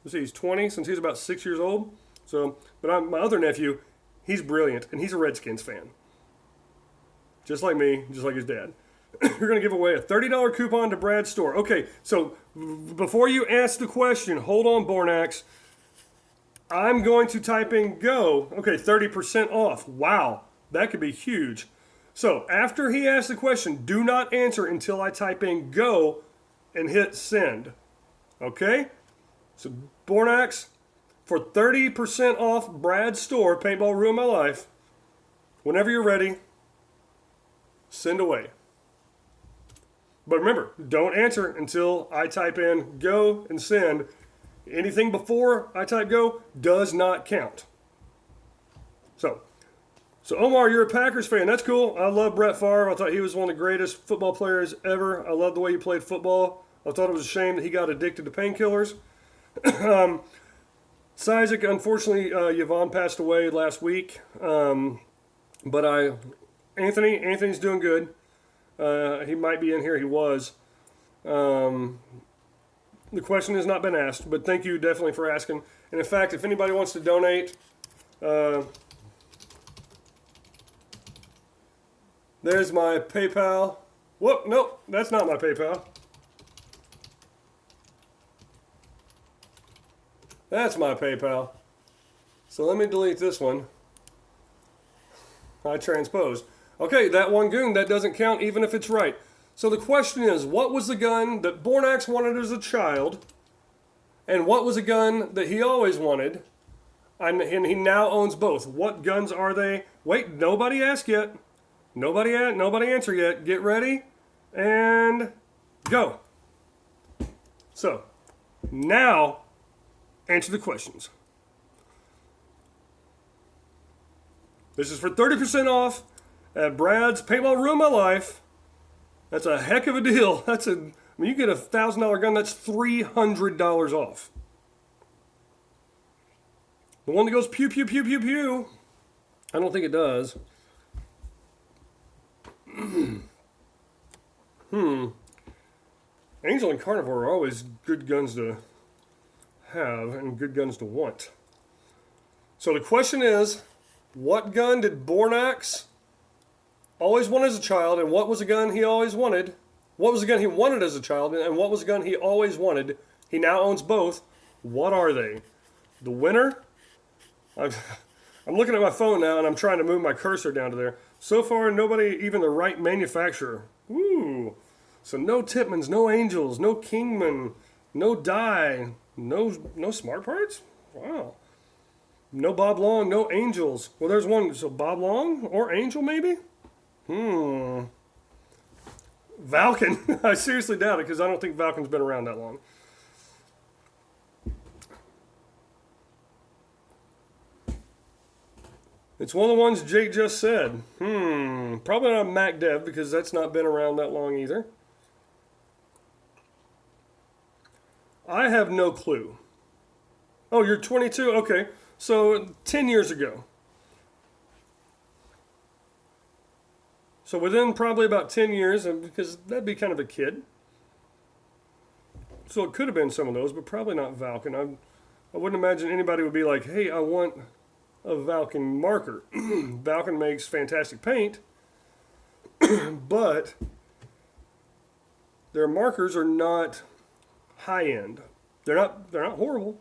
he's 20, since he's about 6 years old. So, but my other nephew, he's brilliant, and he's a Redskins fan. Just like me, just like his dad. You're going to give away a $30 coupon to Brad's store. Okay, so before you ask the question, hold on, Bornax. I'm going to type in go. Okay, 30% off. Wow, that could be huge. So after he asks the question, do not answer until I type in go and hit send. Okay? So Bornax, for 30% off Brad's store, Paintball Ruined My Life, whenever you're ready, send away. But remember, don't answer until I type in go and send. Anything before I type go does not count. So Omar, you're a Packers fan. That's cool. I love Brett Favre. I thought he was one of the greatest football players ever. I love the way he played football. I thought it was a shame that he got addicted to painkillers. Isaac, unfortunately, Yvonne passed away last week. But Anthony's doing good. He might be in here. He was. The question has not been asked, but thank you definitely for asking. And in fact, if anybody wants to donate, there's my PayPal. Whoop, nope, that's not my PayPal. That's my PayPal. So let me delete this one. I transposed. Okay, that one goon, that doesn't count even if it's right. So the question is, what was the gun that Bornax wanted as a child? And what was a gun that he always wanted? And he now owns both. What guns are they? Wait, nobody asked yet. Nobody answer yet. Get ready and go. So, now, answer the questions. This is for 30% off at Brad's Paintball Ruined My Life. That's a heck of a deal. You get a $1,000 gun, that's $300 off. The one that goes pew, pew, pew, pew, pew. I don't think it does. Angel and Carnivore are always good guns to have and good guns to want. So the question is, what gun did Bornax always want as a child, and what was the gun he always wanted? What was the gun he wanted as a child, and what was the gun he always wanted? He now owns both. What are they? The winner? I'm looking at my phone now, and I'm trying to move my cursor down to there. So far, nobody, even the right manufacturer. Woo! So no Tippmans, no Angels, no Kingman, no Dye, no Smart Parts? Wow. No Bob Long, no Angels. Well, there's one. So Bob Long or Angel, maybe? Valken. I seriously doubt it because I don't think Valken's been around that long. It's one of the ones Jake just said. Probably not Mac Dev because that's not been around that long either. I have no clue. Oh, you're 22? Okay. So 10 years ago. So within probably about 10 years, because that'd be kind of a kid. So it could have been some of those, but probably not Valken. I wouldn't imagine anybody would be like, hey, I want a Valken marker. Valken makes fantastic paint, but their markers are not high-end. They're not horrible,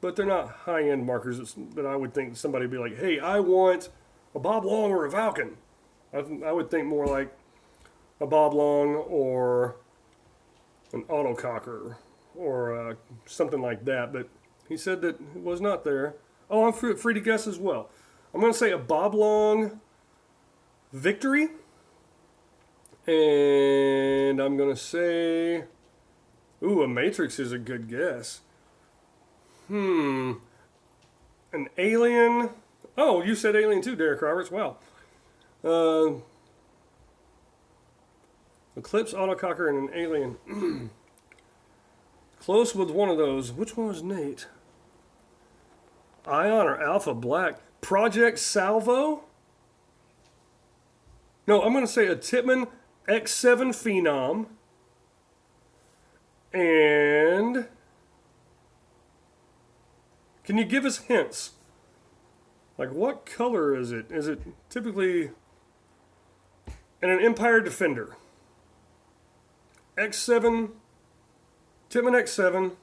but they're not high-end markers that I would think somebody would be like, hey, I want a Bob Long or a Valken. I would think more like a Bob Long or an autococker or something like that. But he said that it was not there. Oh, I'm free to guess as well. I'm going to say a Bob Long Victory. And I'm going to say, a Matrix is a good guess. An Alien. Oh, you said Alien too, Derek Roberts. Wow. Eclipse, autococker, and an Alien. Close with one of those. Which one was Nate? Ion or Alpha Black? Project Salvo? No, I'm going to say a Tippmann X7 Phenom. And can you give us hints? Like, what color is it? Is it typically... And an Empire Defender. X7, Tippmann X7,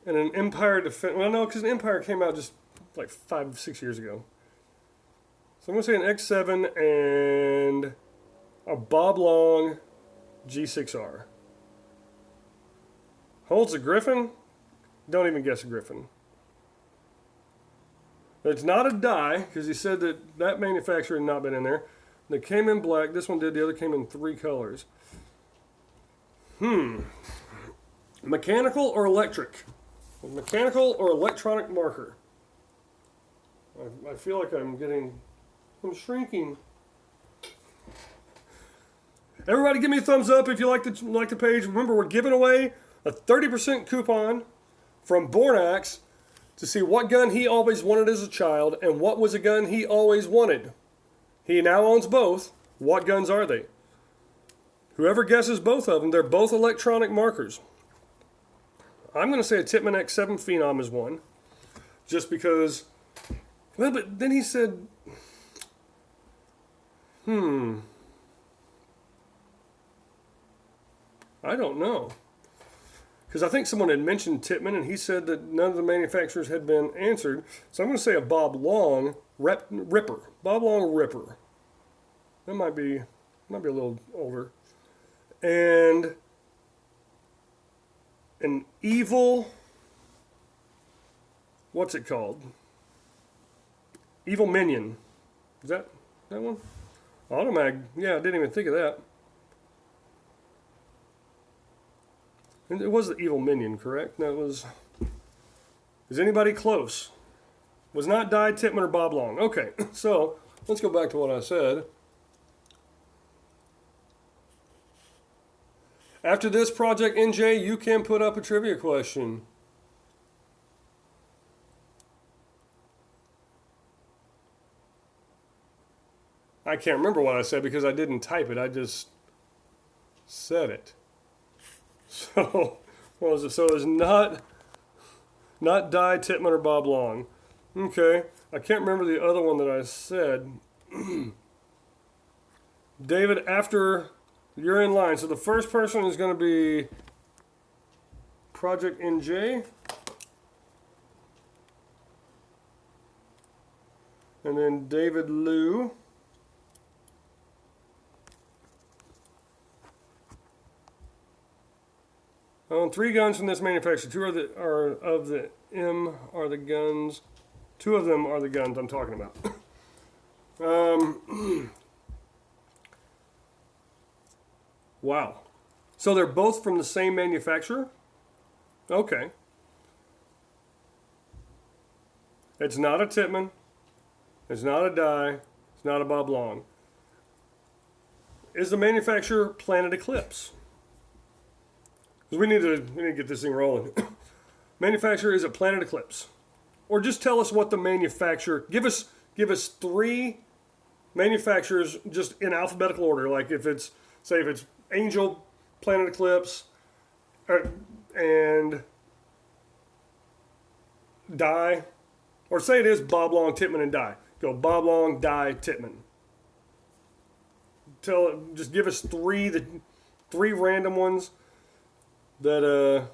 and an Empire Defender. Well, no, because an Empire came out just like 5-6 years ago. So I'm going to say an X7 and a Bob Long G6R. Holds a Griffin? Don't even guess a Griffin. It's not a die, because he said that manufacturer had not been in there. They came in black. This one did. The other came in 3 colors. Mechanical or electric? Mechanical or electronic marker? I feel like I'm shrinking. Everybody give me a thumbs up if you like the page. Remember, we're giving away a 30% coupon from Bornax to see what gun he always wanted as a child and what was a gun he always wanted. He now owns both. What guns are they? Whoever guesses both of them, they're both electronic markers. I'm going to say a Tippmann X7 Phenom is one. Just because... Well, but then he said... I don't know. Because I think someone had mentioned Tippmann, and he said that none of the manufacturers had been answered. So I'm going to say a Bob Long Ripper. Bob Long Ripper. That might be a little older. And an Evil... What's it called? Evil Minion. Is that one? Automag. Yeah, I didn't even think of that. It was the Evil Minion, correct? That was... Is anybody close? Was not Di Titman or Bob Long. Okay, so let's go back to what I said. After this, Project NJ, you can put up a trivia question. I can't remember what I said because I didn't type it. I just said it. So, what was it? So it's not Di Titman or Bob Long. Okay. I can't remember the other one that I said. David, after you're in line. So the first person is going to be Project NJ. And then David Liu. Three guns from this manufacturer. Two are of the M are the guns. Two of them are the guns I'm talking about. Wow. So they're both from the same manufacturer? Okay. It's not a Titman. It's not a Di. It's not a Bob Long. Is the manufacturer Planet Eclipse? Because we need to get this thing rolling. Manufacturer, is it Planet Eclipse? Or just tell us what the manufacturer... Give us three manufacturers just in alphabetical order. Like if it's... Say if it's Angel, Planet Eclipse, and Di. Or say it is Bob Long, Titman, and Di. Go Bob Long, Di, Titman. Just give us three random ones that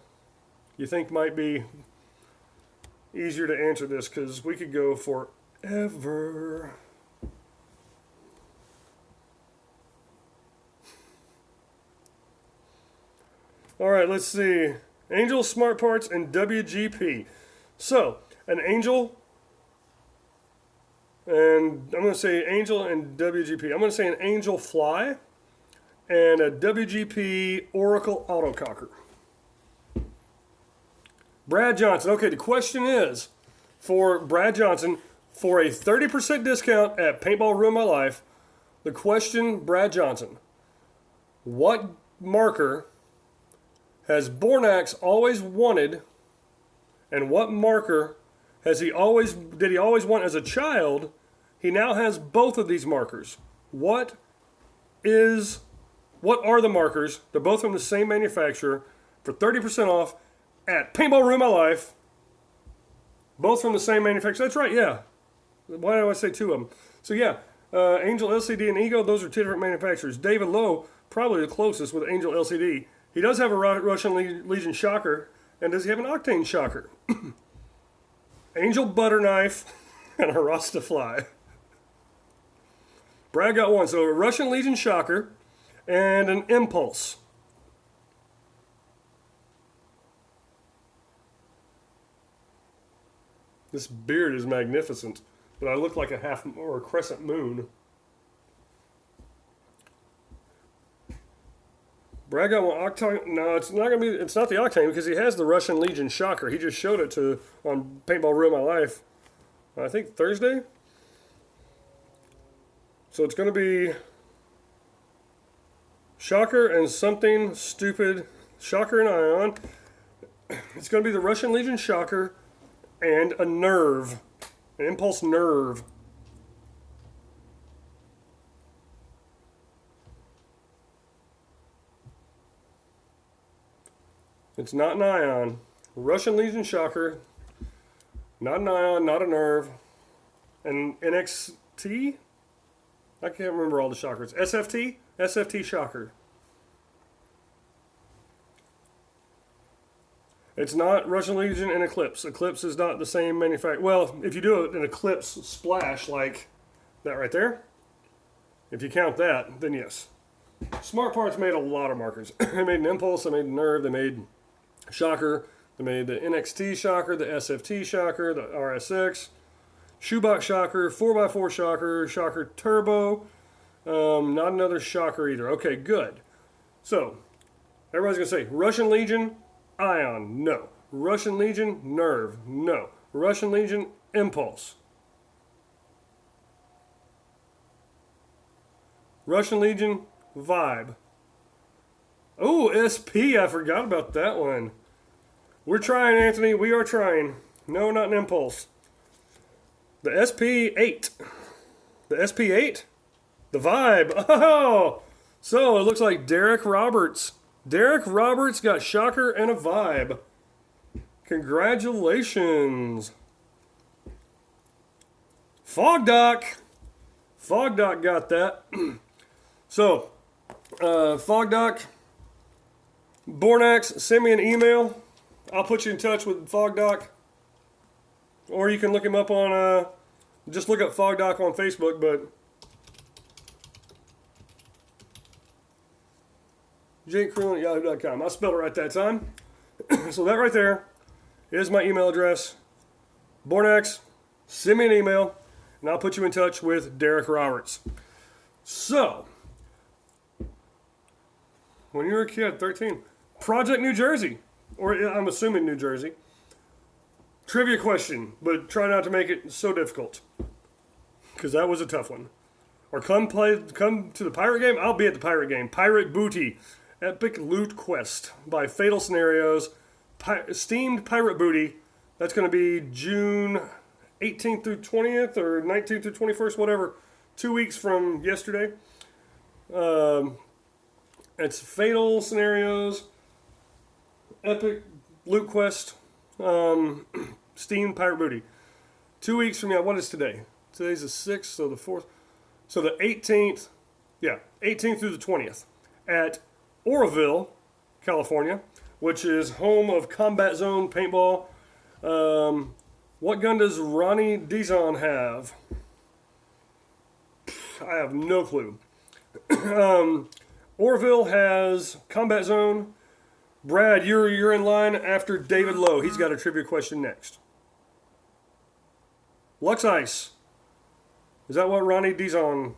you think might be easier to answer this, because we could go forever. All right, let's see. Angel, Smart Parts, and WGP. So, an Angel, and I'm going to say Angel and WGP. I'm going to say an Angel Fly and a WGP Oracle Autococker. Brad Johnson. Okay, the question is, for Brad Johnson, for a 30% discount at Paintball Ruined My Life, the question, Brad Johnson, what marker has Bornax always wanted, and what marker did he always want as a child? He now has both of these markers. What are the markers? They're both from the same manufacturer for 30% off at Paintball Ruined My Life. Both from the same manufacturer. That's right, yeah. Why do I say two of them? So yeah, Angel LCD and Ego, those are two different manufacturers. David Lowe, probably the closest with Angel LCD. He does have a Russian Legion shocker, and does he have an Octane shocker? Angel Butter Knife and a Rasta Fly. Brad got one. So a Russian Legion shocker and an Impulse. This beard is magnificent, but I look like a half or a crescent moon. Brad got one Octane. No, it's not gonna be. It's not the Octane because he has the Russian Legion shocker. He just showed it on Paintball Ruined My Life. I think Thursday. So it's gonna be shocker and something stupid. Shocker and Ion. It's gonna be the Russian Legion shocker and a Nerve, an Impulse Nerve. It's not an Ion. Russian Legion shocker. Not an Ion, not a Nerve. And NXT? I can't remember all the shockers. SFT? SFT shocker. It's not Russian Legion and Eclipse. Eclipse is not the same manufacturer. Well, if you do an Eclipse splash like that right there, if you count that, then yes. Smart Parts made a lot of markers. They made an Impulse, they made a Nerve, they made shocker, they made the NXT shocker, the SFT shocker, the RSX, shoebox shocker, 4x4 shocker, shocker turbo, not another shocker either. Okay, good. So, everybody's going to say, Russian Legion, Ion, no. Russian Legion, Nerve, no. Russian Legion, Impulse. Russian Legion, Vibe. Oh, SP, I forgot about that one. We're trying, Anthony. We are trying. No, not an Impulse. The SP8. The SP8? The Vibe. Oh! So, it looks like Derek Roberts. Derek Roberts got Shocker and a Vibe. Congratulations. Fogdoc. Fogdoc got that. So, Fogdoc, Bornax, send me an email. I'll put you in touch with Fogdoc. Or you can look him up on, just look up Fogdoc on Facebook, but jakecrewin@yahoo.com. I spelled it right that time. So that right there is my email address. Bornax, send me an email, and I'll put you in touch with Derek Roberts. So, when you were a kid, 13, Project New Jersey, or I'm assuming New Jersey. Trivia question, but try not to make it so difficult, because that was a tough one. Or come to the pirate game. I'll be at the pirate game. Pirate Booty, Epic Loot Quest by Fatal Scenarios, Steamed Pirate Booty. That's going to be June 18th through 20th or 19th through 21st, whatever. 2 weeks from yesterday. It's Fatal Scenarios, Epic Loot Quest, Steam Pirate Booty. 2 weeks from now. What is today? Today's the 6th, so the 4th. So the 18th, 18th through the 20th at Oroville, California, which is home of Combat Zone Paintball. What gun does Ronnie Dizon have? I have no clue. Oroville has Combat Zone. Brad, you're in line after David Lowe. He's got a trivia question next. Lux Ice. Is that what Ronnie Dizon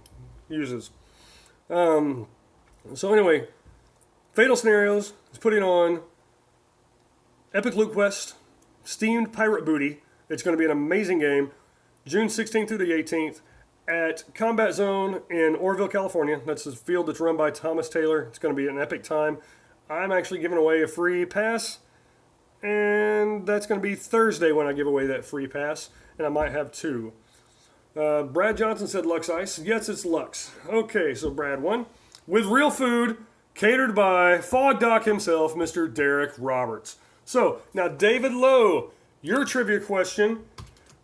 uses? So anyway, Fatal Scenarios is putting on Epic Loot Quest, Steamed Pirate Booty. It's going to be an amazing game. June 16th through the 18th at Combat Zone in Oroville, California. That's a field that's run by Thomas Taylor. It's going to be an epic time. I'm actually giving away a free pass, and that's going to be Thursday when I give away that free pass, and I might have two. Brad Johnson said Lux Ice. Yes, it's Lux. Okay, so Brad won. With real food, catered by Fogdoc himself, Mr. Derek Roberts. So, now David Lowe, your trivia question,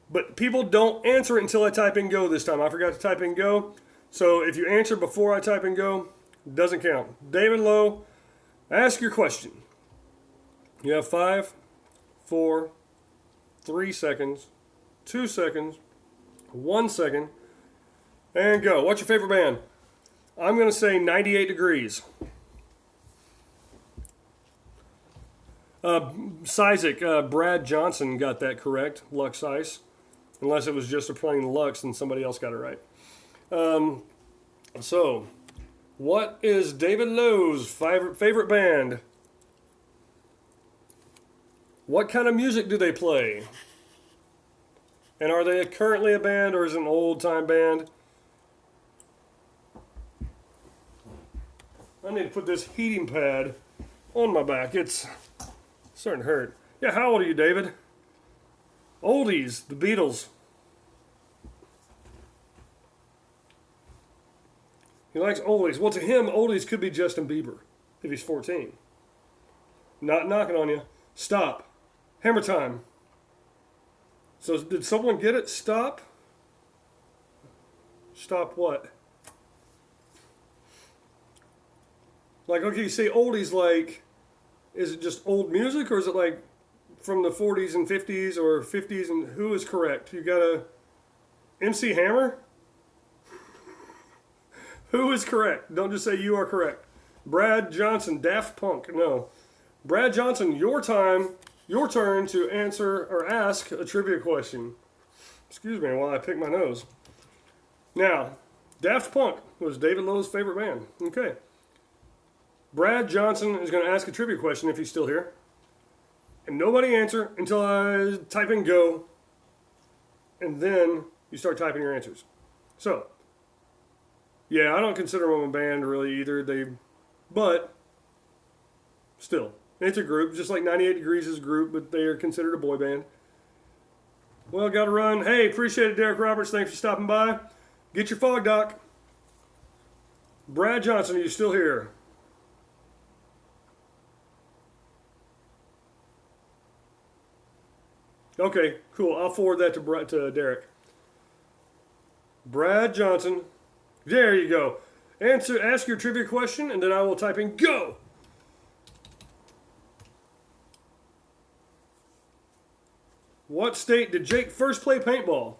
but people don't answer it until I type in go this time. I forgot to type in go. So if you answer before I type in go, it doesn't count. David Lowe, ask your question. You have 5, 4, 3 seconds, 2 seconds, 1 second, and go. What's your favorite band? I'm going to say 98 Degrees. Sizik, Brad Johnson got that correct. Lux Ice. Unless it was just a plain Lux and somebody else got it right. So, what is David Lowe's favorite band? What kind of music do they play? And are they currently a band or is it an old-time band? I need to put this heating pad on my back. It's starting to hurt. Yeah, how old are you, David? Oldies, the Beatles. He likes oldies. Well, to him, oldies could be Justin Bieber if he's 14. Not knocking on you. Stop. Hammer time. So did someone get it? Stop? Stop what? Like, okay, you say oldies like, is it just old music or is it like from the 40s and 50s or 50s, and who is correct? You got a MC Hammer? Who is correct? Don't just say you are correct. Brad Johnson, Daft Punk. No. Brad Johnson, your turn to answer or ask a trivia question. Excuse me while I pick my nose. Now, Daft Punk was David Lowe's favorite band. Okay. Brad Johnson is going to ask a trivia question if he's still here. And nobody answer until I type in go. and then you start typing your answers. So, yeah, I don't consider them a band really either. But still, it's a group, just like 98 Degrees is a group, but they are considered a boy band. Well, got to run. Hey, appreciate it, Derek Roberts. Thanks for stopping by. Get your fog, Doc. Brad Johnson, are you still here? Okay, cool. I'll forward that to Derek. Brad Johnson. There you go. Ask your trivia question, and then I will type in go. What state did Jake first play paintball?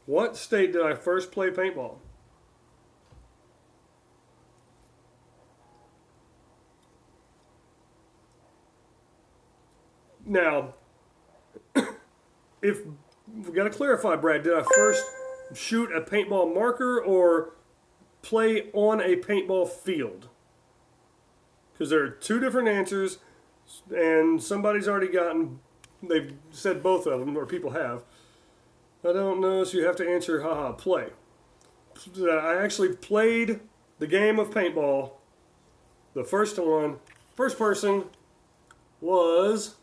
What state did I first play paintball? Now, if we got to clarify, Brad, did I first shoot a paintball marker or play on a paintball field? Because there are two different answers, and somebody's already they've said both of them, or people have. I don't know, so you have to answer, play. I actually played the game of paintball. The first person was,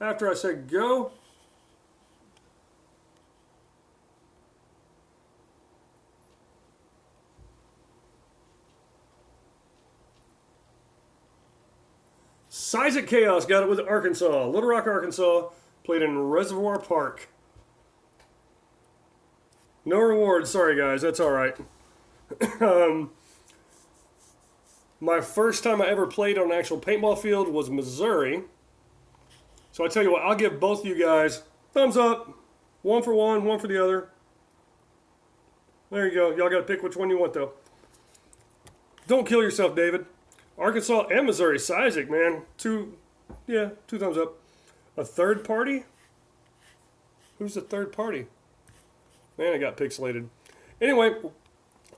after I said go, Isaac Chaos got it with Arkansas. Little Rock, Arkansas. Played in Reservoir Park. No reward. Sorry, guys. That's all right. My first time I ever played on an actual paintball field was Missouri. So I tell you what, I'll give both of you guys thumbs up. One for one, one for the other. There you go. Y'all got to pick which one you want, though. Don't kill yourself, David. Arkansas and Missouri. Isaac, man. Two thumbs up. A third party? Who's the third party? Man, it got pixelated. Anyway,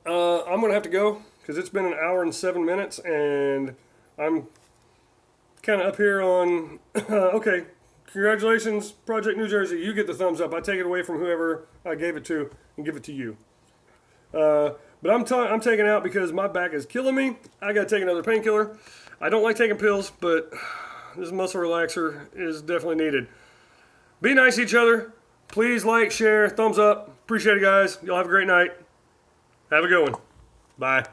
I'm going to have to go because it's been 1 hour and 7 minutes, and I'm kind of up here on... okay, congratulations, Project New Jersey. You get the thumbs up. I take it away from whoever I gave it to and give it to you. But I'm taking out because my back is killing me. I got to take another painkiller. I don't like taking pills, but this muscle relaxer is definitely needed. Be nice to each other. Please like, share, thumbs up. Appreciate it, guys. Y'all have a great night. Have a good one. Bye.